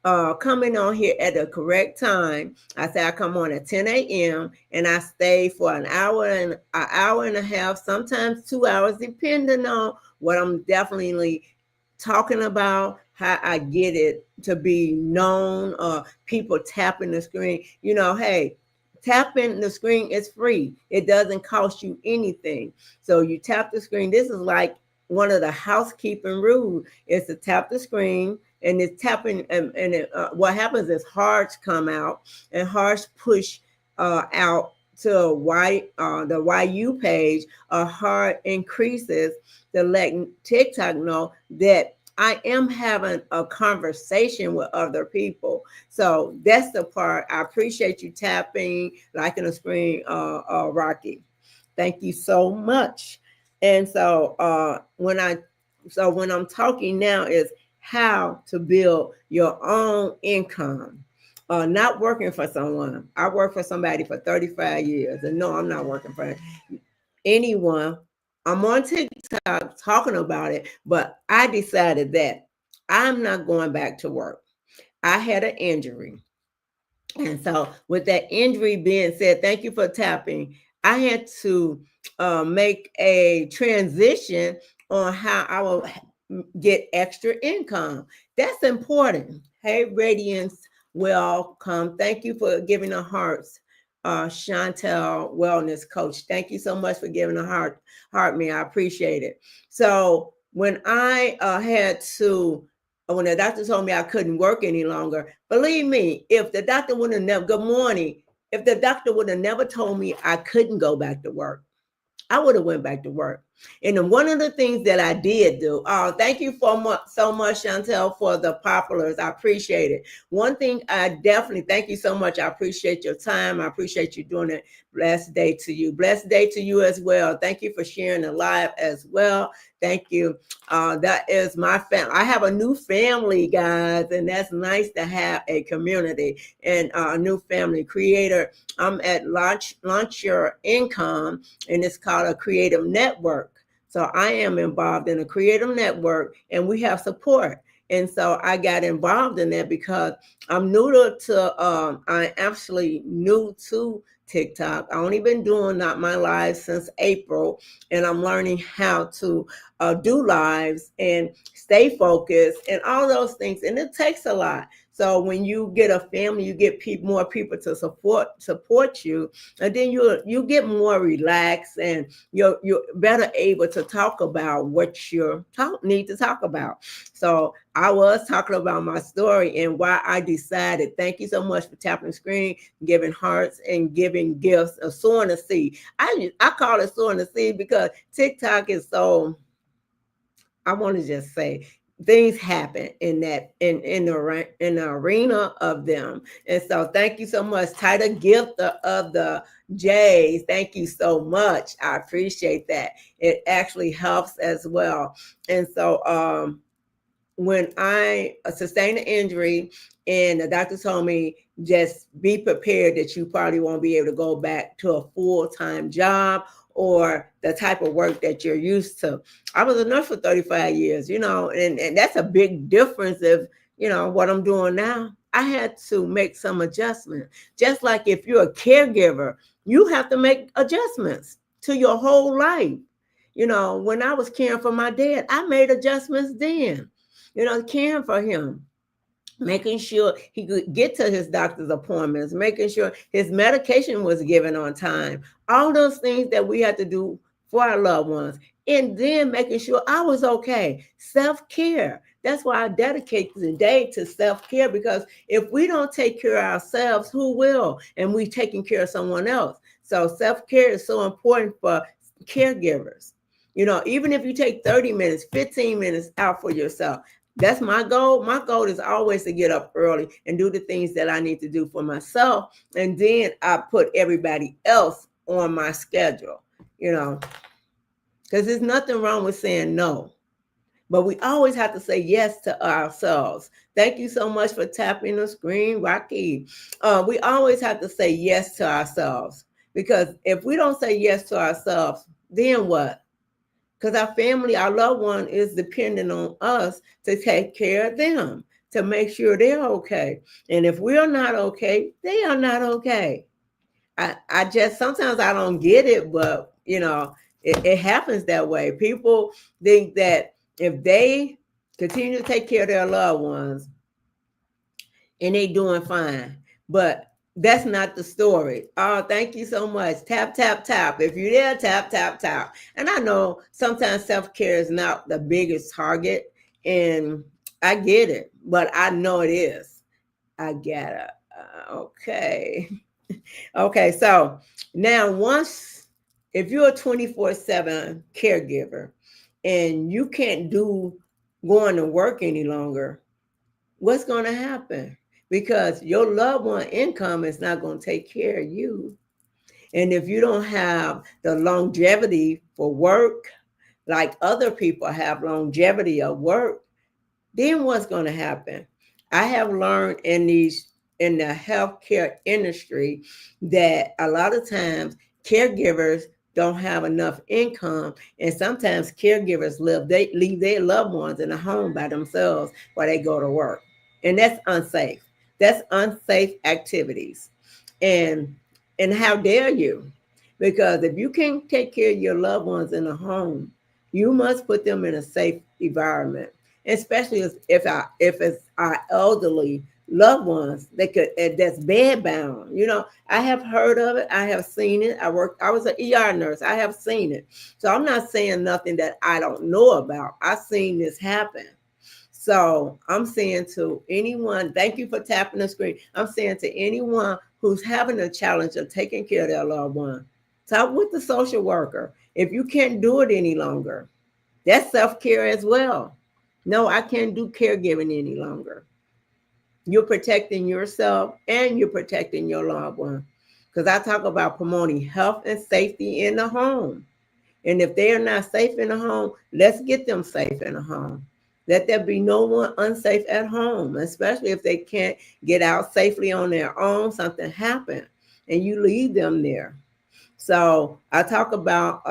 Coming on here at the correct time. I say I come on at 10 a.m. and I stay for an hour and a half, sometimes 2 hours, depending on what I'm definitely talking about, how I get it to be known, people tapping the screen. Hey, tapping the screen is free. It doesn't cost you anything. So you tap the screen. This is like one of the housekeeping rules is to tap the screen, and it's tapping, and what happens is hearts come out, and hearts push out to the YU page. A heart increases to let TikTok know that I am having a conversation with other people. So that's the part. I appreciate you tapping, liking the screen, Rocky. Thank you so much. And so when I'm talking now is how to build your own income. Not working for someone. I worked for somebody for 35 years. And no, I'm not working for anyone. I'm on TikTok talking about it, but I decided that I'm not going back to work. I had an injury. And so, with that injury being said, thank you for tapping. I had to make a transition on how I will get extra income. That's important. Hey, Radiance, welcome. Thank you for giving a hearts. Chantel, wellness coach. Thank you so much for giving a heart me. I appreciate it. So when I had to when the doctor told me I couldn't work any longer, believe me, if the doctor would have never, good morning, if the doctor would have never told me I couldn't go back to work, I would have went back to work. And then one of the things that I did do, thank you so much, Chantel, for the populars. I appreciate it. One thing I definitely, thank you so much. I appreciate your time. I appreciate you doing it. Blessed day to you. Blessed day to you as well. Thank you for sharing the live as well. Thank you. That is my family. I have a new family, guys, and that's nice to have a community and a new family creator. I'm at Launch Your Income, and it's called a creative network. So I am involved in a creative network, and we have support. And so I got involved in that because I'm actually new to TikTok. I only been doing not my lives since April, and I'm learning how to do lives and stay focused and all those things. And it takes a lot. So when you get a family, you get more people to support you, and then you get more relaxed, and you're better able to talk about what need to talk about. So I was talking about my story and why I decided. Thank you so much for tapping the screen, giving hearts, and giving gifts of sowing a seed. I call it sowing a seed because TikTok is so. I want to just say things happen in that in the arena of them. And so thank you so much. Title gift of the J's. Thank you so much. I appreciate that. It actually helps as well. And so when I sustained an injury and the doctor told me just be prepared that you probably won't be able to go back to a full-time job or the type of work that you're used to. I was a nurse for 35 years, and that's a big difference of, what I'm doing now. I had to make some adjustments. Just like if you're a caregiver, you have to make adjustments to your whole life. When I was caring for my dad, I made adjustments then, caring for him, making sure he could get to his doctor's appointments, making sure his medication was given on time, all those things that we had to do for our loved ones, and then making sure I was okay. Self-care. That's why I dedicate the day to self-care, because if we don't take care of ourselves, who will? And we taking care of someone else. So self-care is so important for caregivers. Even if you take 30 minutes, 15 minutes out for yourself, that's my goal. My goal is always to get up early and do the things that I need to do for myself. And then I put everybody else on my schedule, because there's nothing wrong with saying no. But we always have to say yes to ourselves. Thank you so much for tapping the screen, Rocky. We always have to say yes to ourselves, because if we don't say yes to ourselves, then what? Because our family, our loved one is dependent on us to take care of them, to make sure they're okay. And if we're not okay, they are not okay. I just, sometimes I don't get it, but it happens that way. People think that if they continue to take care of their loved ones and they doing fine, but that's not the story. Oh, thank you so much. Tap, tap, tap. If you're there, tap, tap, tap. And I know sometimes self-care is not the biggest target, and I get it, but I know it is. I get it. Okay. Okay, so now if you're a 24/7 caregiver and you can't do going to work any longer, what's going to happen? Because your loved one income is not going to take care of you. And if you don't have the longevity for work, like other people have longevity of work, then what's going to happen? I have learned in the healthcare industry that a lot of times caregivers don't have enough income, and sometimes caregivers leave their loved ones in the home by themselves while they go to work, and that's unsafe. That's unsafe activities, and how dare you? Because if you can't take care of your loved ones in the home, you must put them in a safe environment, especially if it's our elderly loved ones that's bed bound. I have heard of it. I have seen it. I was an ER nurse. I have seen it. So I'm not saying nothing that I don't know about. I've seen this happen. So I'm saying to anyone, thank you for tapping the screen. I'm saying to anyone who's having a challenge of taking care of their loved one, talk with the social worker. If you can't do it any longer, that's self-care as well. No, I can't do caregiving any longer. You're protecting yourself and you're protecting your loved one. Because I talk about promoting health and safety in the home. And if they are not safe in the home, let's get them safe in the home. Let there be no one unsafe at home, especially if they can't get out safely on their own, something happened, and you leave them there. So I talk about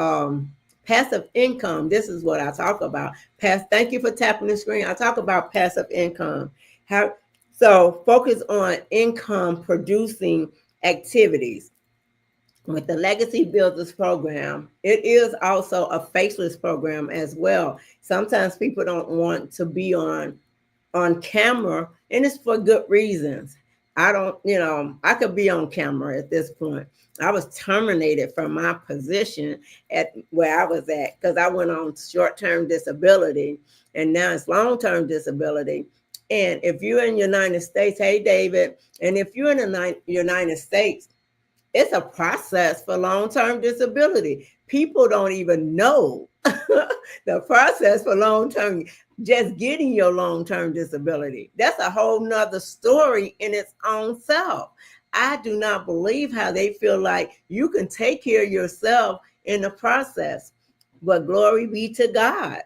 Passive income. This is what I talk about. Thank you for tapping the screen. I talk about passive income. How so focus on income producing activities. With the Legacy Builders program, it is also a faceless program as well. Sometimes people don't want to be on camera, and it's for good reasons. I don't, I could be on camera at this point. I was terminated from my position at where I was at because I went on short-term disability, and now it's long-term disability. And if you're in the United States, hey David, and if you're in the United States, it's a process for long-term disability. People don't even know the process for long-term, just getting your long-term disability. That's a whole nother story in its own self. I do not believe how they feel like you can take care of yourself in the process. But glory be to God.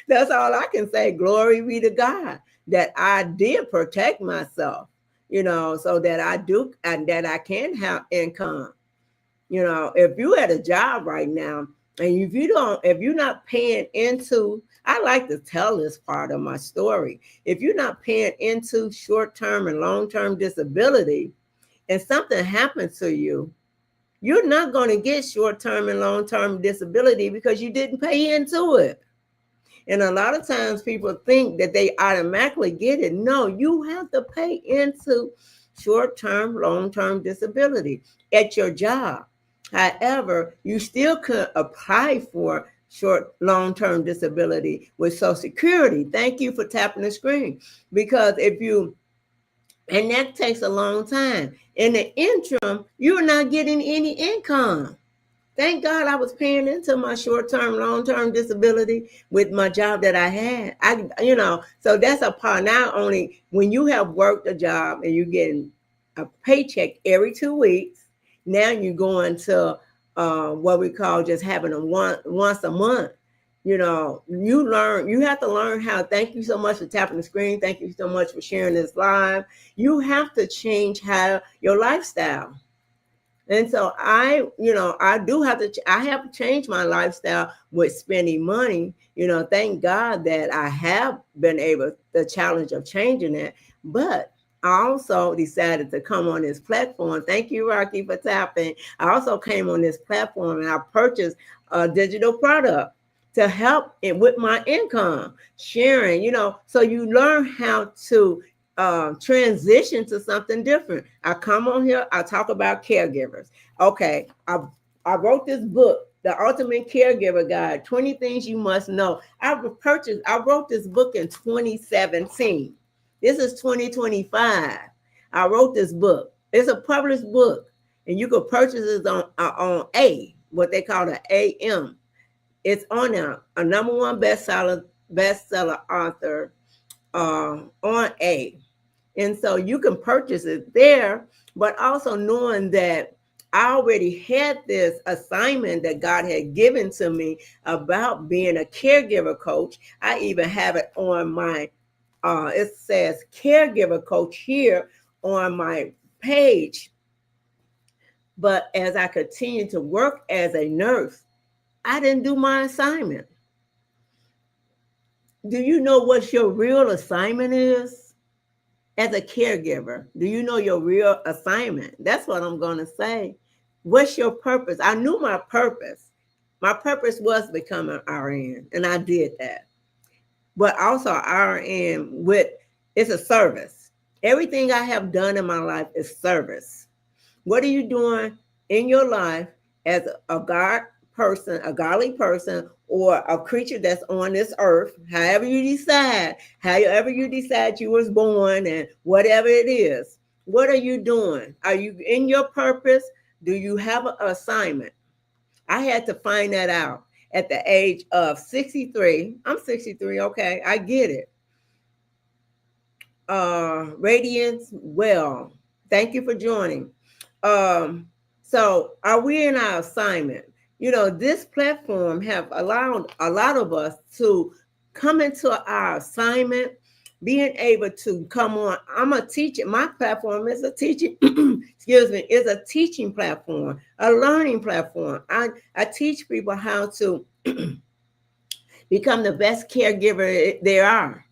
That's all I can say. Glory be to God that I did protect myself, so that I do and that I can have income. If you at a job right now and if you're not paying into, I like to tell this part of my story. If you're not paying into short-term and long-term disability and something happens to you, you're not going to get short-term and long-term disability because you didn't pay into it. And a lot of times people think that they automatically get it. No, you have to pay into short-term, long-term disability at your job. However, you still could apply for long-term disability with Social Security. Thank you for tapping the screen. Because and that takes a long time. In the interim, you're not getting any income. Thank God I was paying into my short-term, long-term disability with my job that I had. So that's a part. Not only when you have worked a job and you're getting a paycheck every 2 weeks, now you're going to what we call just having a once a month. You have to learn how. Thank you so much for tapping the screen. Thank you so much for sharing this live. You have to change your lifestyle. And so I have changed my lifestyle with spending money. Thank God that I have been able the challenge of changing it. But I also decided to come on this platform. Thank you, Rocky, for tapping. I also came on this platform and I purchased a digital product to help it with my income, sharing, so you learn how to transition to something different. I come on here, I talk about caregivers. Okay, I wrote this book, The Ultimate Caregiver Guide, 20 Things You Must Know. I wrote this book in 2017. This is 2025. I wrote this book. It's a published book, and you can purchase it on what they call the AM. It's on now, a number one bestseller author on A. And so you can purchase it there, but also knowing that I already had this assignment that God had given to me about being a caregiver coach. I even have it on my, it says caregiver coach here on my page. But as I continue to work as a nurse, I didn't do my assignment. Do you know what your real assignment is? As a caregiver, do you know your real assignment? That's what I'm going to say. What's your purpose? I knew my purpose. My purpose was becoming an RN, and I did that. But also RN it's a service. Everything I have done in my life is service. What are you doing in your life as a godly person, or a creature that's on this earth, however you decide you was born, and whatever it is, what are you doing? Are you in your purpose? Do you have an assignment? I had to find that out at the age of 63. I'm 63. Okay, I get it. Radiance, well, thank you for joining. So are we in our assignment? This platform have allowed a lot of us to come into our assignment being able to come on. I'm a teacher. My platform is a teaching, excuse me, is a teaching platform, a learning platform. I teach people how to become the best caregiver there are,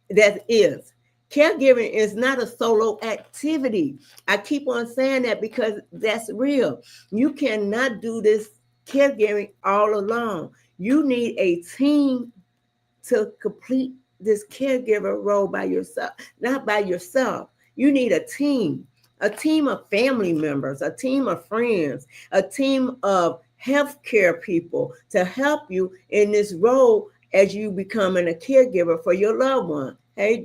that is. Caregiving is not a solo activity. I keep on saying that because that's real. You cannot do this caregiving all alone. You need a team to complete this caregiver role by yourself, not by yourself. You need a team of family members, a team of friends, a team of healthcare people to help you in this role as you becoming a caregiver for your loved one. Hey,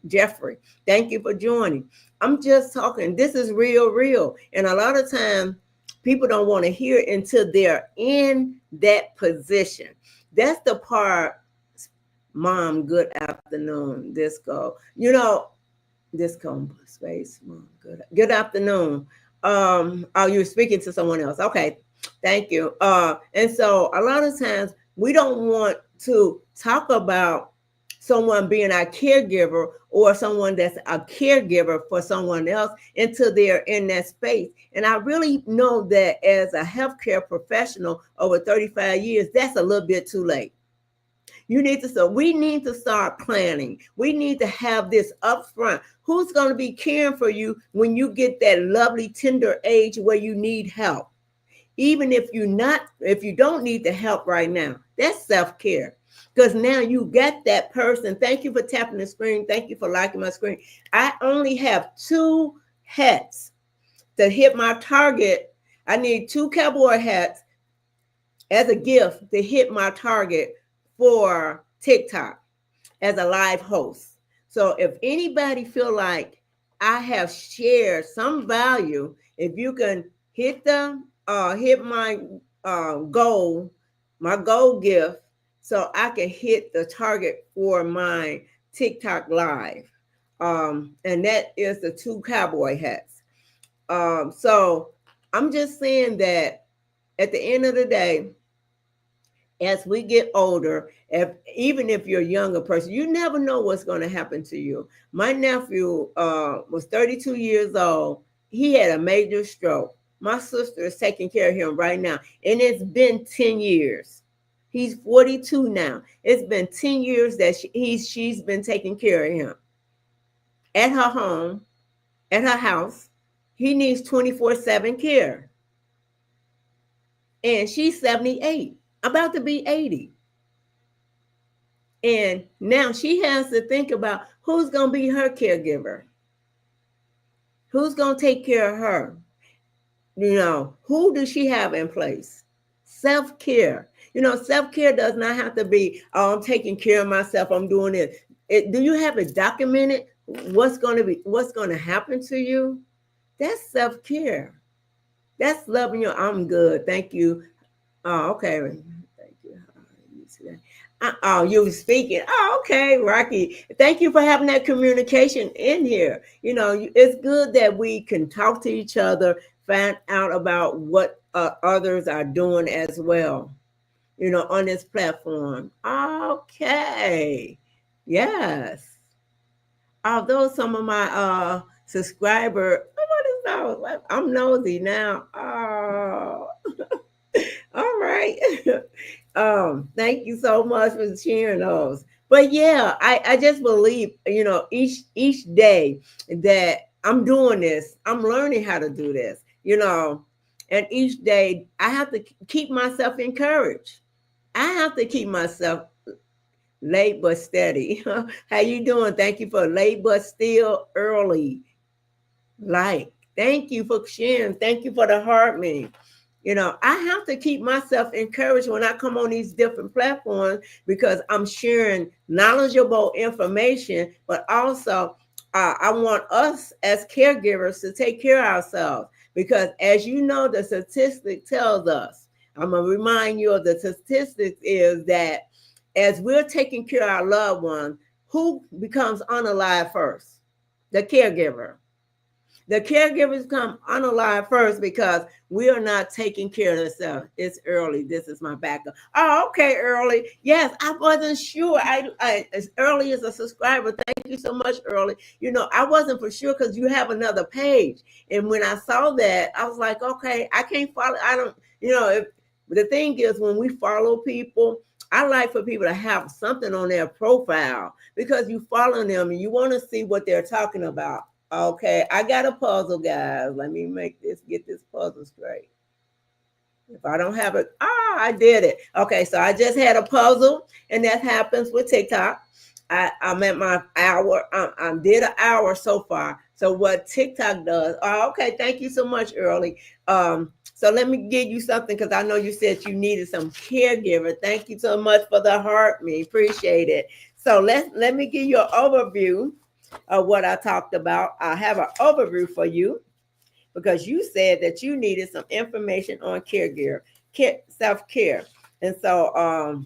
Jeffrey, thank you for joining. I'm just talking. This is real. And a lot of times people don't want to hear it until they're in that position. That's the part. Mom, good afternoon. Disco. Disco space. Mom, good afternoon. Oh, you're speaking to someone else. Okay. Thank you. And so a lot of times we don't want to talk about someone being our caregiver or someone that's a caregiver for someone else until they're in that space. And I really know that as a healthcare professional over 35 years, that's a little bit too late. We need to start planning. We need to have this up front. Who's going to be caring for you when you get that lovely tender age where you need help? Even if you don't need the help right now, that's self-care. Because now you got that person. Thank you for tapping the screen. Thank you for liking my screen. I only have 2 hats to hit my target. I need 2 cowboy hats as a gift to hit my target for TikTok as a live host. So if anybody feel like I have shared some value, if you can hit my goal gift, so I can hit the target for my TikTok live. And that is the 2 cowboy hats. So I'm just saying that at the end of the day, as we get older, even if you're a younger person, you never know what's going to happen to you. My nephew was 32 years old. He had a major stroke. My sister is taking care of him right now, and it's been 10 years. He's 42 now. It's been 10 years that she's been taking care of him at her home, at her house. He needs 24/7 care, and she's 78, about to be 80. And now she has to think about who's going to be her caregiver. Who's going to take care of her? Who does she have in place? Self-care. Self-care does not have to be, oh, I'm taking care of myself, I'm doing it. Do you have it documented? What's going to happen to you? That's self-care. That's loving you. I'm good. Thank you. Oh, okay. Thank you. Oh, you were speaking. Oh, okay, Rocky. Thank you for having that communication in here. It's good that we can talk to each other, find out about what others are doing as well, on this platform. Okay. Yes. Although some of my subscriber, I'm nosy now. Oh. All right. Thank you so much for sharing those. But yeah, I just believe, each day that I'm doing this, I'm learning how to do this, and each day I have to keep myself encouraged. I have to keep myself late but steady. How you doing? Thank you for late but still early. Thank you for sharing. Thank you for the heart me. I have to keep myself encouraged when I come on these different platforms because I'm sharing knowledgeable information, but also I want us as caregivers to take care of ourselves because as you know, the statistic tells us, I'm going to remind you of the statistics is that as we're taking care of our loved ones, who becomes unalive first? The caregiver. The caregivers come unalive first because we are not taking care of ourselves. It's early. This is my backup. Oh, okay, early. Yes, I wasn't sure. I as early as a subscriber. Thank you so much, early. You know, I wasn't for sure because you have another page. And when I saw that, I was like, okay, I can't follow. I don't, you know, if the thing is when we follow people, I like for people to have something on their profile because you follow them and you want to see what they're talking about. Okay, I got a puzzle, guys. Let me get this puzzle straight. If I don't have it, I did it. Okay, so I just had a puzzle, and that happens with TikTok. I'm at my hour. I did an hour so far. So what TikTok does? Oh, okay. Thank you so much, Early. So let me give you something because I know you said you needed some caregiver. Thank you so much for the heart, me appreciate it. So let me give you an overview of what I talked about. I have an overview for you because you said that you needed some information on self-care. And so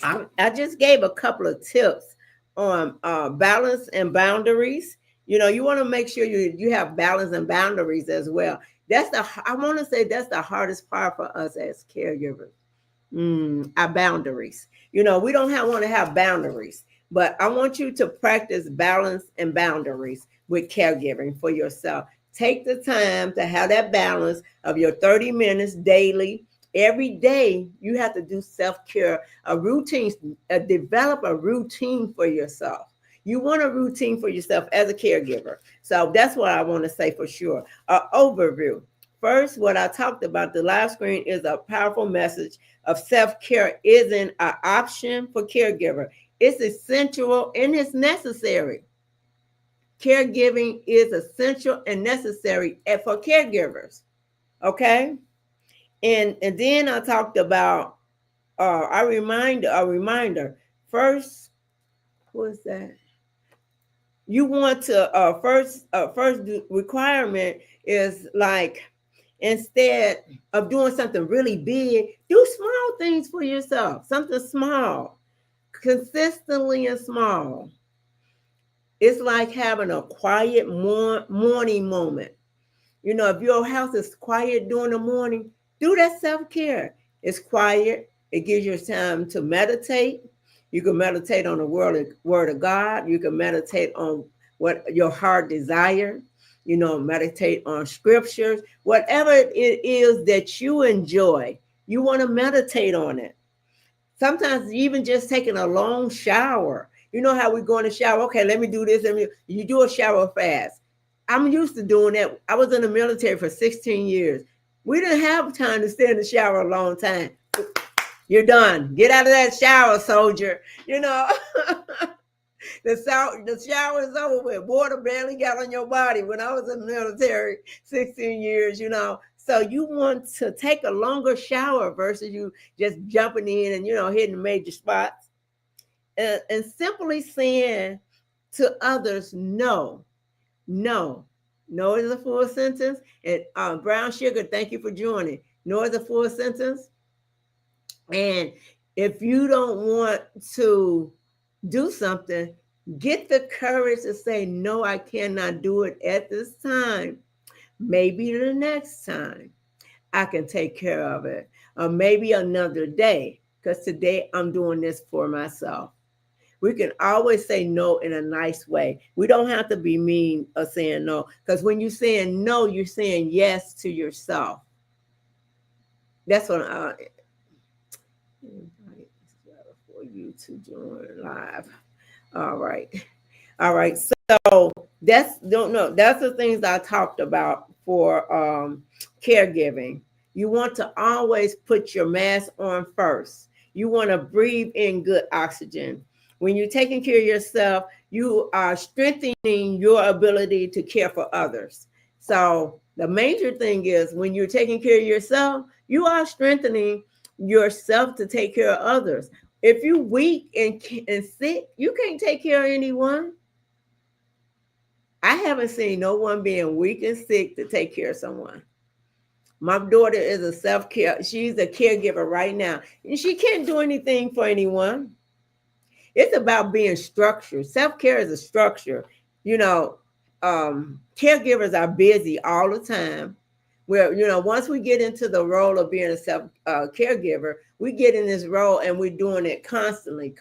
I just gave a couple of tips on balance and boundaries. You know, you want to make sure you have balance and boundaries as well. I want to say that's the hardest part for us as caregivers. Our boundaries. You know, we don't want to have boundaries, but I want you to practice balance and boundaries with caregiving for yourself. Take the time to have that balance of your 30 minutes daily. Every day, you have to do self-care, a routine, develop a routine for yourself. You want a routine for yourself as a caregiver. So that's what I want to say for sure. An overview. First, what I talked about, the live screen is a powerful message of self-care isn't an option for caregiver. It's essential and it's necessary. Caregiving is essential and necessary for caregivers. Okay. And then I talked about a reminder. First, what's that? You want to first requirement is like instead of doing something really big, do small things for yourself. Something small, consistently and small. It's like having a quiet morning moment. You know, if your house is quiet during the morning, do that self-care. It's quiet. It gives you time to meditate. You can meditate on the word of God. You can meditate on what your heart desires. You know, meditate on scriptures. Whatever it is that you enjoy, you want to meditate on it. Sometimes even just taking a long shower. You know how we go in the shower? Okay, let me do this. You do a shower fast. I'm used to doing that. I was in the military for 16 years. We didn't have time to stay in the shower a long time. You're done. Get out of that shower, soldier. You know, the shower is over with. Water barely got on your body when I was in the military 16 years, you know. So you want to take a longer shower versus you just jumping in and, you know, hitting major spots. And simply saying to others, no. No. No is a full sentence. And Brown Sugar, thank you for joining. No is a full sentence. And if you don't want to do something, get the courage to say, no, I cannot do it at this time. Maybe the next time I can take care of it. Or maybe another day, because today I'm doing this for myself. We can always say no in a nice way. We don't have to be mean or saying no, because when you're saying no, you're saying yes to yourself. That's what I invite for you to join live. All right. All right. So that's the things I talked about for caregiving. You want to always put your mask on first. You want to breathe in good oxygen. When you're taking care of yourself, you are strengthening your ability to care for others. So the major thing is when you're taking care of yourself, you are strengthening yourself to take care of others. If you're weak and sick, you can't take care of anyone. I haven't seen no one being weak and sick to take care of someone. My daughter is a self-care. She's a caregiver right now. And she can't do anything for anyone. It's about being structured. Self-care is a structure. You know, caregivers are busy all the time. Where, once we get into the role of being a self caregiver, we get in this role and we're doing it constantly.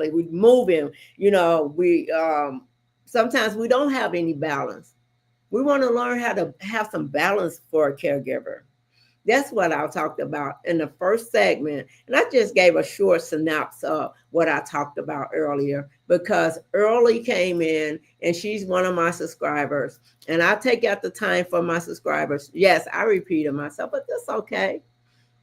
We moving. We sometimes we don't have any balance. We want to learn how to have some balance for a caregiver. That's what I talked about in the first segment. And I just gave a short synopsis of what I talked about earlier, because Early came in and she's one of my subscribers. And I take out the time for my subscribers. Yes, I repeated myself, but that's okay.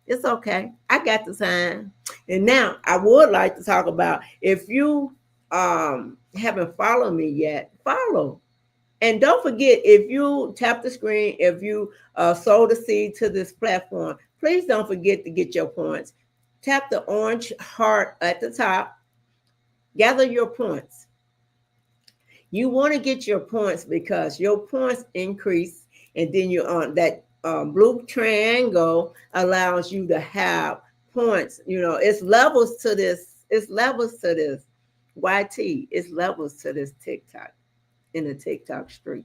It's okay. I got the time. And now I would like to talk about, if you haven't followed me yet, follow. And don't forget, if you tap the screen, if you sow the seed to this platform, please don't forget to get your points. Tap the orange heart at the top. Gather your points. You want to get your points because your points increase, and then you're on that blue triangle allows you to have points. It's levels to this. It's levels to this. YT. It's levels to this TikTok, in the TikTok street.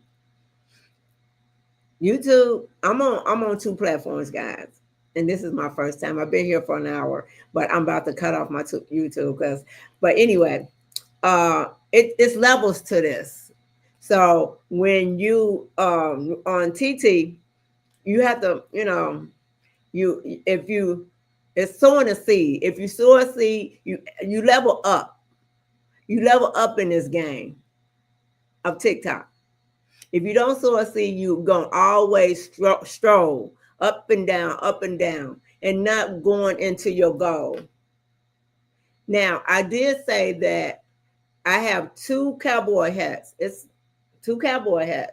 YouTube, I'm on two platforms, guys. And this is my first time. I've been here for an hour, but I'm about to cut off my YouTube but anyway, it's levels to this. So when you on TT, you have to, it's sowing a seed. If you sow a seed, you level up. You level up in this game of TikTok. If you don't sow a seed, you're going to always stroll up and down, and not going into your goal. Now, I did say that I have two cowboy hats. It's two cowboy hats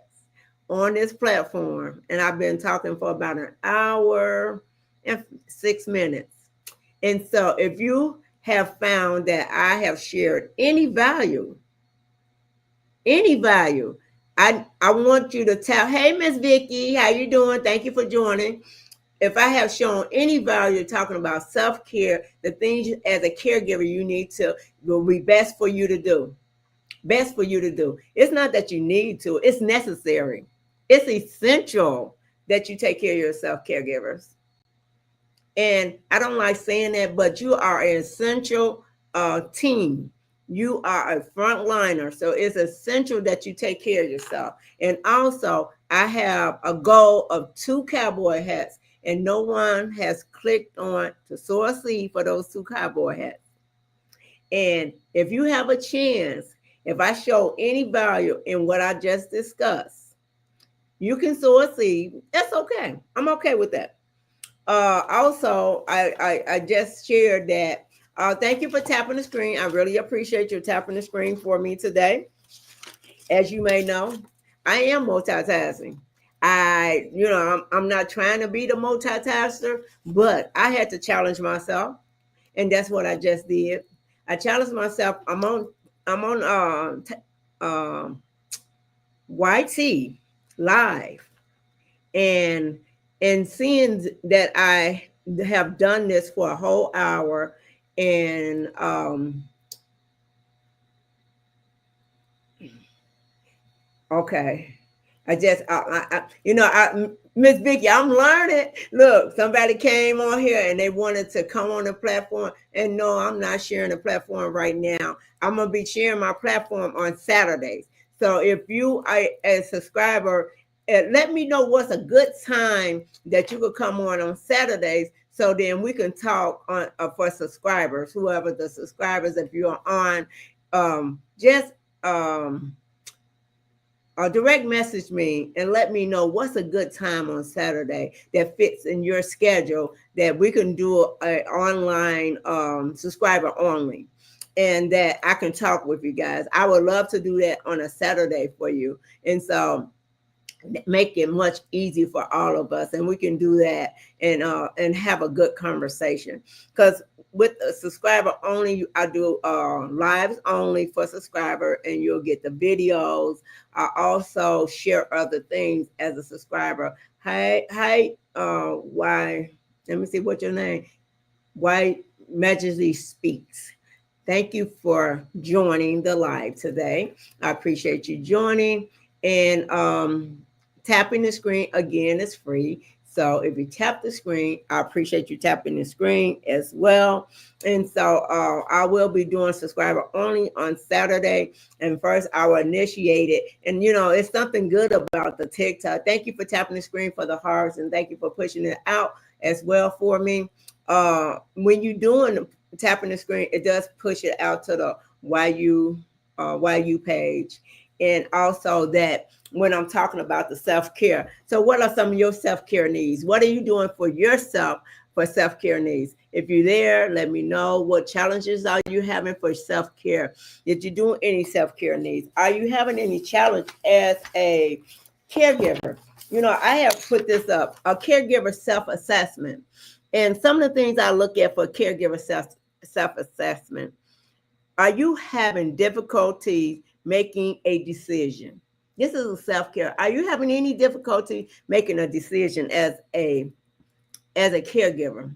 on this platform, and I've been talking for about an hour and 6 minutes. And so if you have found that I have shared any value, I want you to tell, hey, Miss Vicky, how you doing? Thank you for joining. If I have shown any value talking about self-care, the things as a caregiver you need to, will be best for you to do. Best for you to do. It's not that you need to, it's necessary. It's essential that you take care of yourself, caregivers. And I don't like saying that, but you are an essential team. You are a frontliner. So it's essential that you take care of yourself. And also, I have a goal of 2 cowboy hats, and no one has clicked on to sow a seed for those 2 cowboy hats. And if you have a chance, if I show any value in what I just discussed, you can sow a seed. That's okay. I'm okay with that. Also, I just shared that. Thank you for tapping the screen. I really appreciate you tapping the screen for me today. As you may know, I am multitasking. I'm not trying to be the multitasker, but I had to challenge myself, and that's what I just did. I challenged myself. I'm on YT live, and seeing that I have done this for a whole hour, and okay, Miss Vicky, I'm learning. Look, somebody came on here and they wanted to come on the platform, and no, I'm not sharing the platform right now. I'm gonna be sharing my platform on Saturdays. So if you are a subscriber, let me know what's a good time that you could come on Saturdays, so then we can talk on for subscribers, whoever the subscribers. If you're on, just direct message me and let me know what's a good time on Saturday that fits in your schedule, that we can do an online subscriber only, and that I can talk with you guys. I would love to do that on a Saturday for you. And so make it much easier for all of us, and we can do that and have a good conversation. Because with a subscriber only, I do lives only for subscriber, and you'll get the videos. I also share other things as a subscriber. Hi, why? Let me see what your name. Why Majesty Speaks. Thank you for joining the live today. I appreciate you joining. And tapping the screen again is free. So if you tap the screen, I appreciate you tapping the screen as well. And so I will be doing subscriber only on Saturday. And first I will initiate it. And it's something good about the TikTok. Thank you for tapping the screen for the hearts, and thank you for pushing it out as well for me. When you're doing tapping the screen, it does push it out to the YU page. And also that when I'm talking about the self-care. So what are some of your self-care needs? What are you doing for yourself for self-care needs? If you're there, let me know. What challenges are you having for self-care? Did you do any self-care needs? Are you having any challenge as a caregiver? I have put this up, a caregiver self-assessment. And some of the things I look at for caregiver self-assessment. Are you having difficulty making a decision? This is a self-care. Are you having any difficulty making a decision as a caregiver?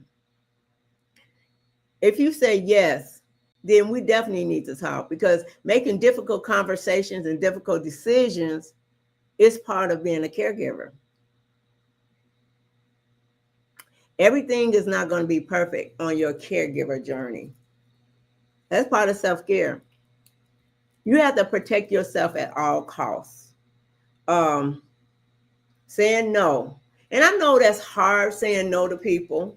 If you say yes, then we definitely need to talk, because making difficult conversations and difficult decisions is part of being a caregiver. Everything is not going to be perfect on your caregiver journey. That's part of self-care. You have to protect yourself at all costs. Saying no. And I know that's hard, saying no to people,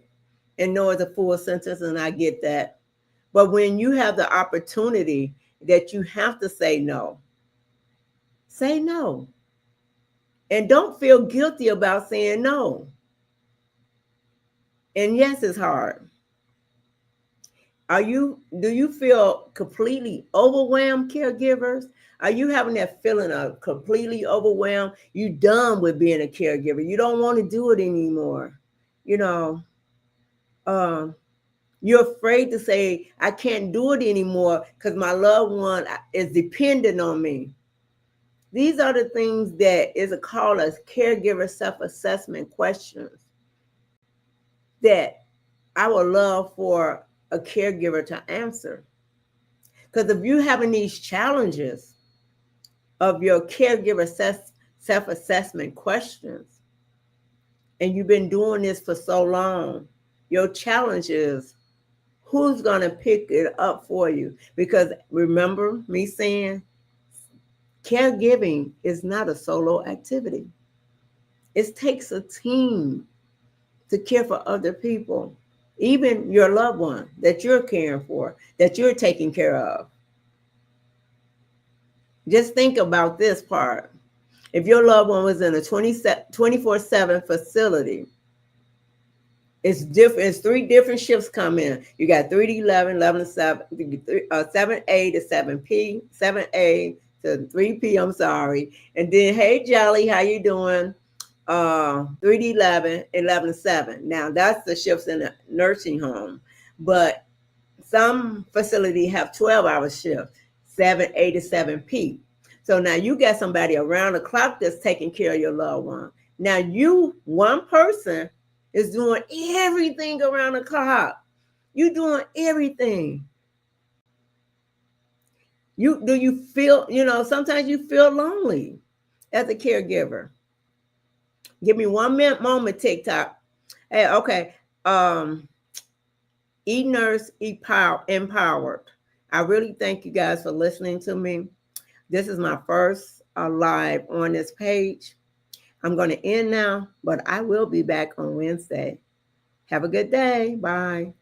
and no is a full sentence, and I get that. But when you have the opportunity that you have to say no, say no. And don't feel guilty about saying no. And yes, it's hard. Do you feel completely overwhelmed, caregivers? Are you having that feeling of completely overwhelmed? You done with being a caregiver. You don't want to do it anymore. You're afraid to say, I can't do it anymore because my loved one is dependent on me. These are the things that is called as caregiver self-assessment questions that I would love for a caregiver to answer. Because if you're having these challenges of your caregiver self-assessment questions, and you've been doing this for so long, your challenge is, who's going to pick it up for you? Because remember me saying, caregiving is not a solo activity. It takes a team to care for other people, even your loved one that you're caring for, that you're taking care of. Just think about this part. If your loved one was in a 24/7 facility, it's different. It's 3 different shifts come in. You got 3 to 11, 11 to 7, 7A to 7P, 7A to 3P, I'm sorry. And then, hey, Jolly, how you doing? 3 to 11, 11 to 7. Now, that's the shifts in a nursing home. But some facility have 12-hour shifts, 7A to 7P. So now you got somebody around the clock that's taking care of your loved one. Now you, one person, is doing everything around the clock. You doing everything. Do you feel, sometimes you feel lonely as a caregiver. Give me 1 minute moment, TikTok. Hey, okay. E-Nurse Empowered. I really thank you guys for listening to me. This is my first live on this page. I'm going to end now, but I will be back on Wednesday. Have a good day. Bye.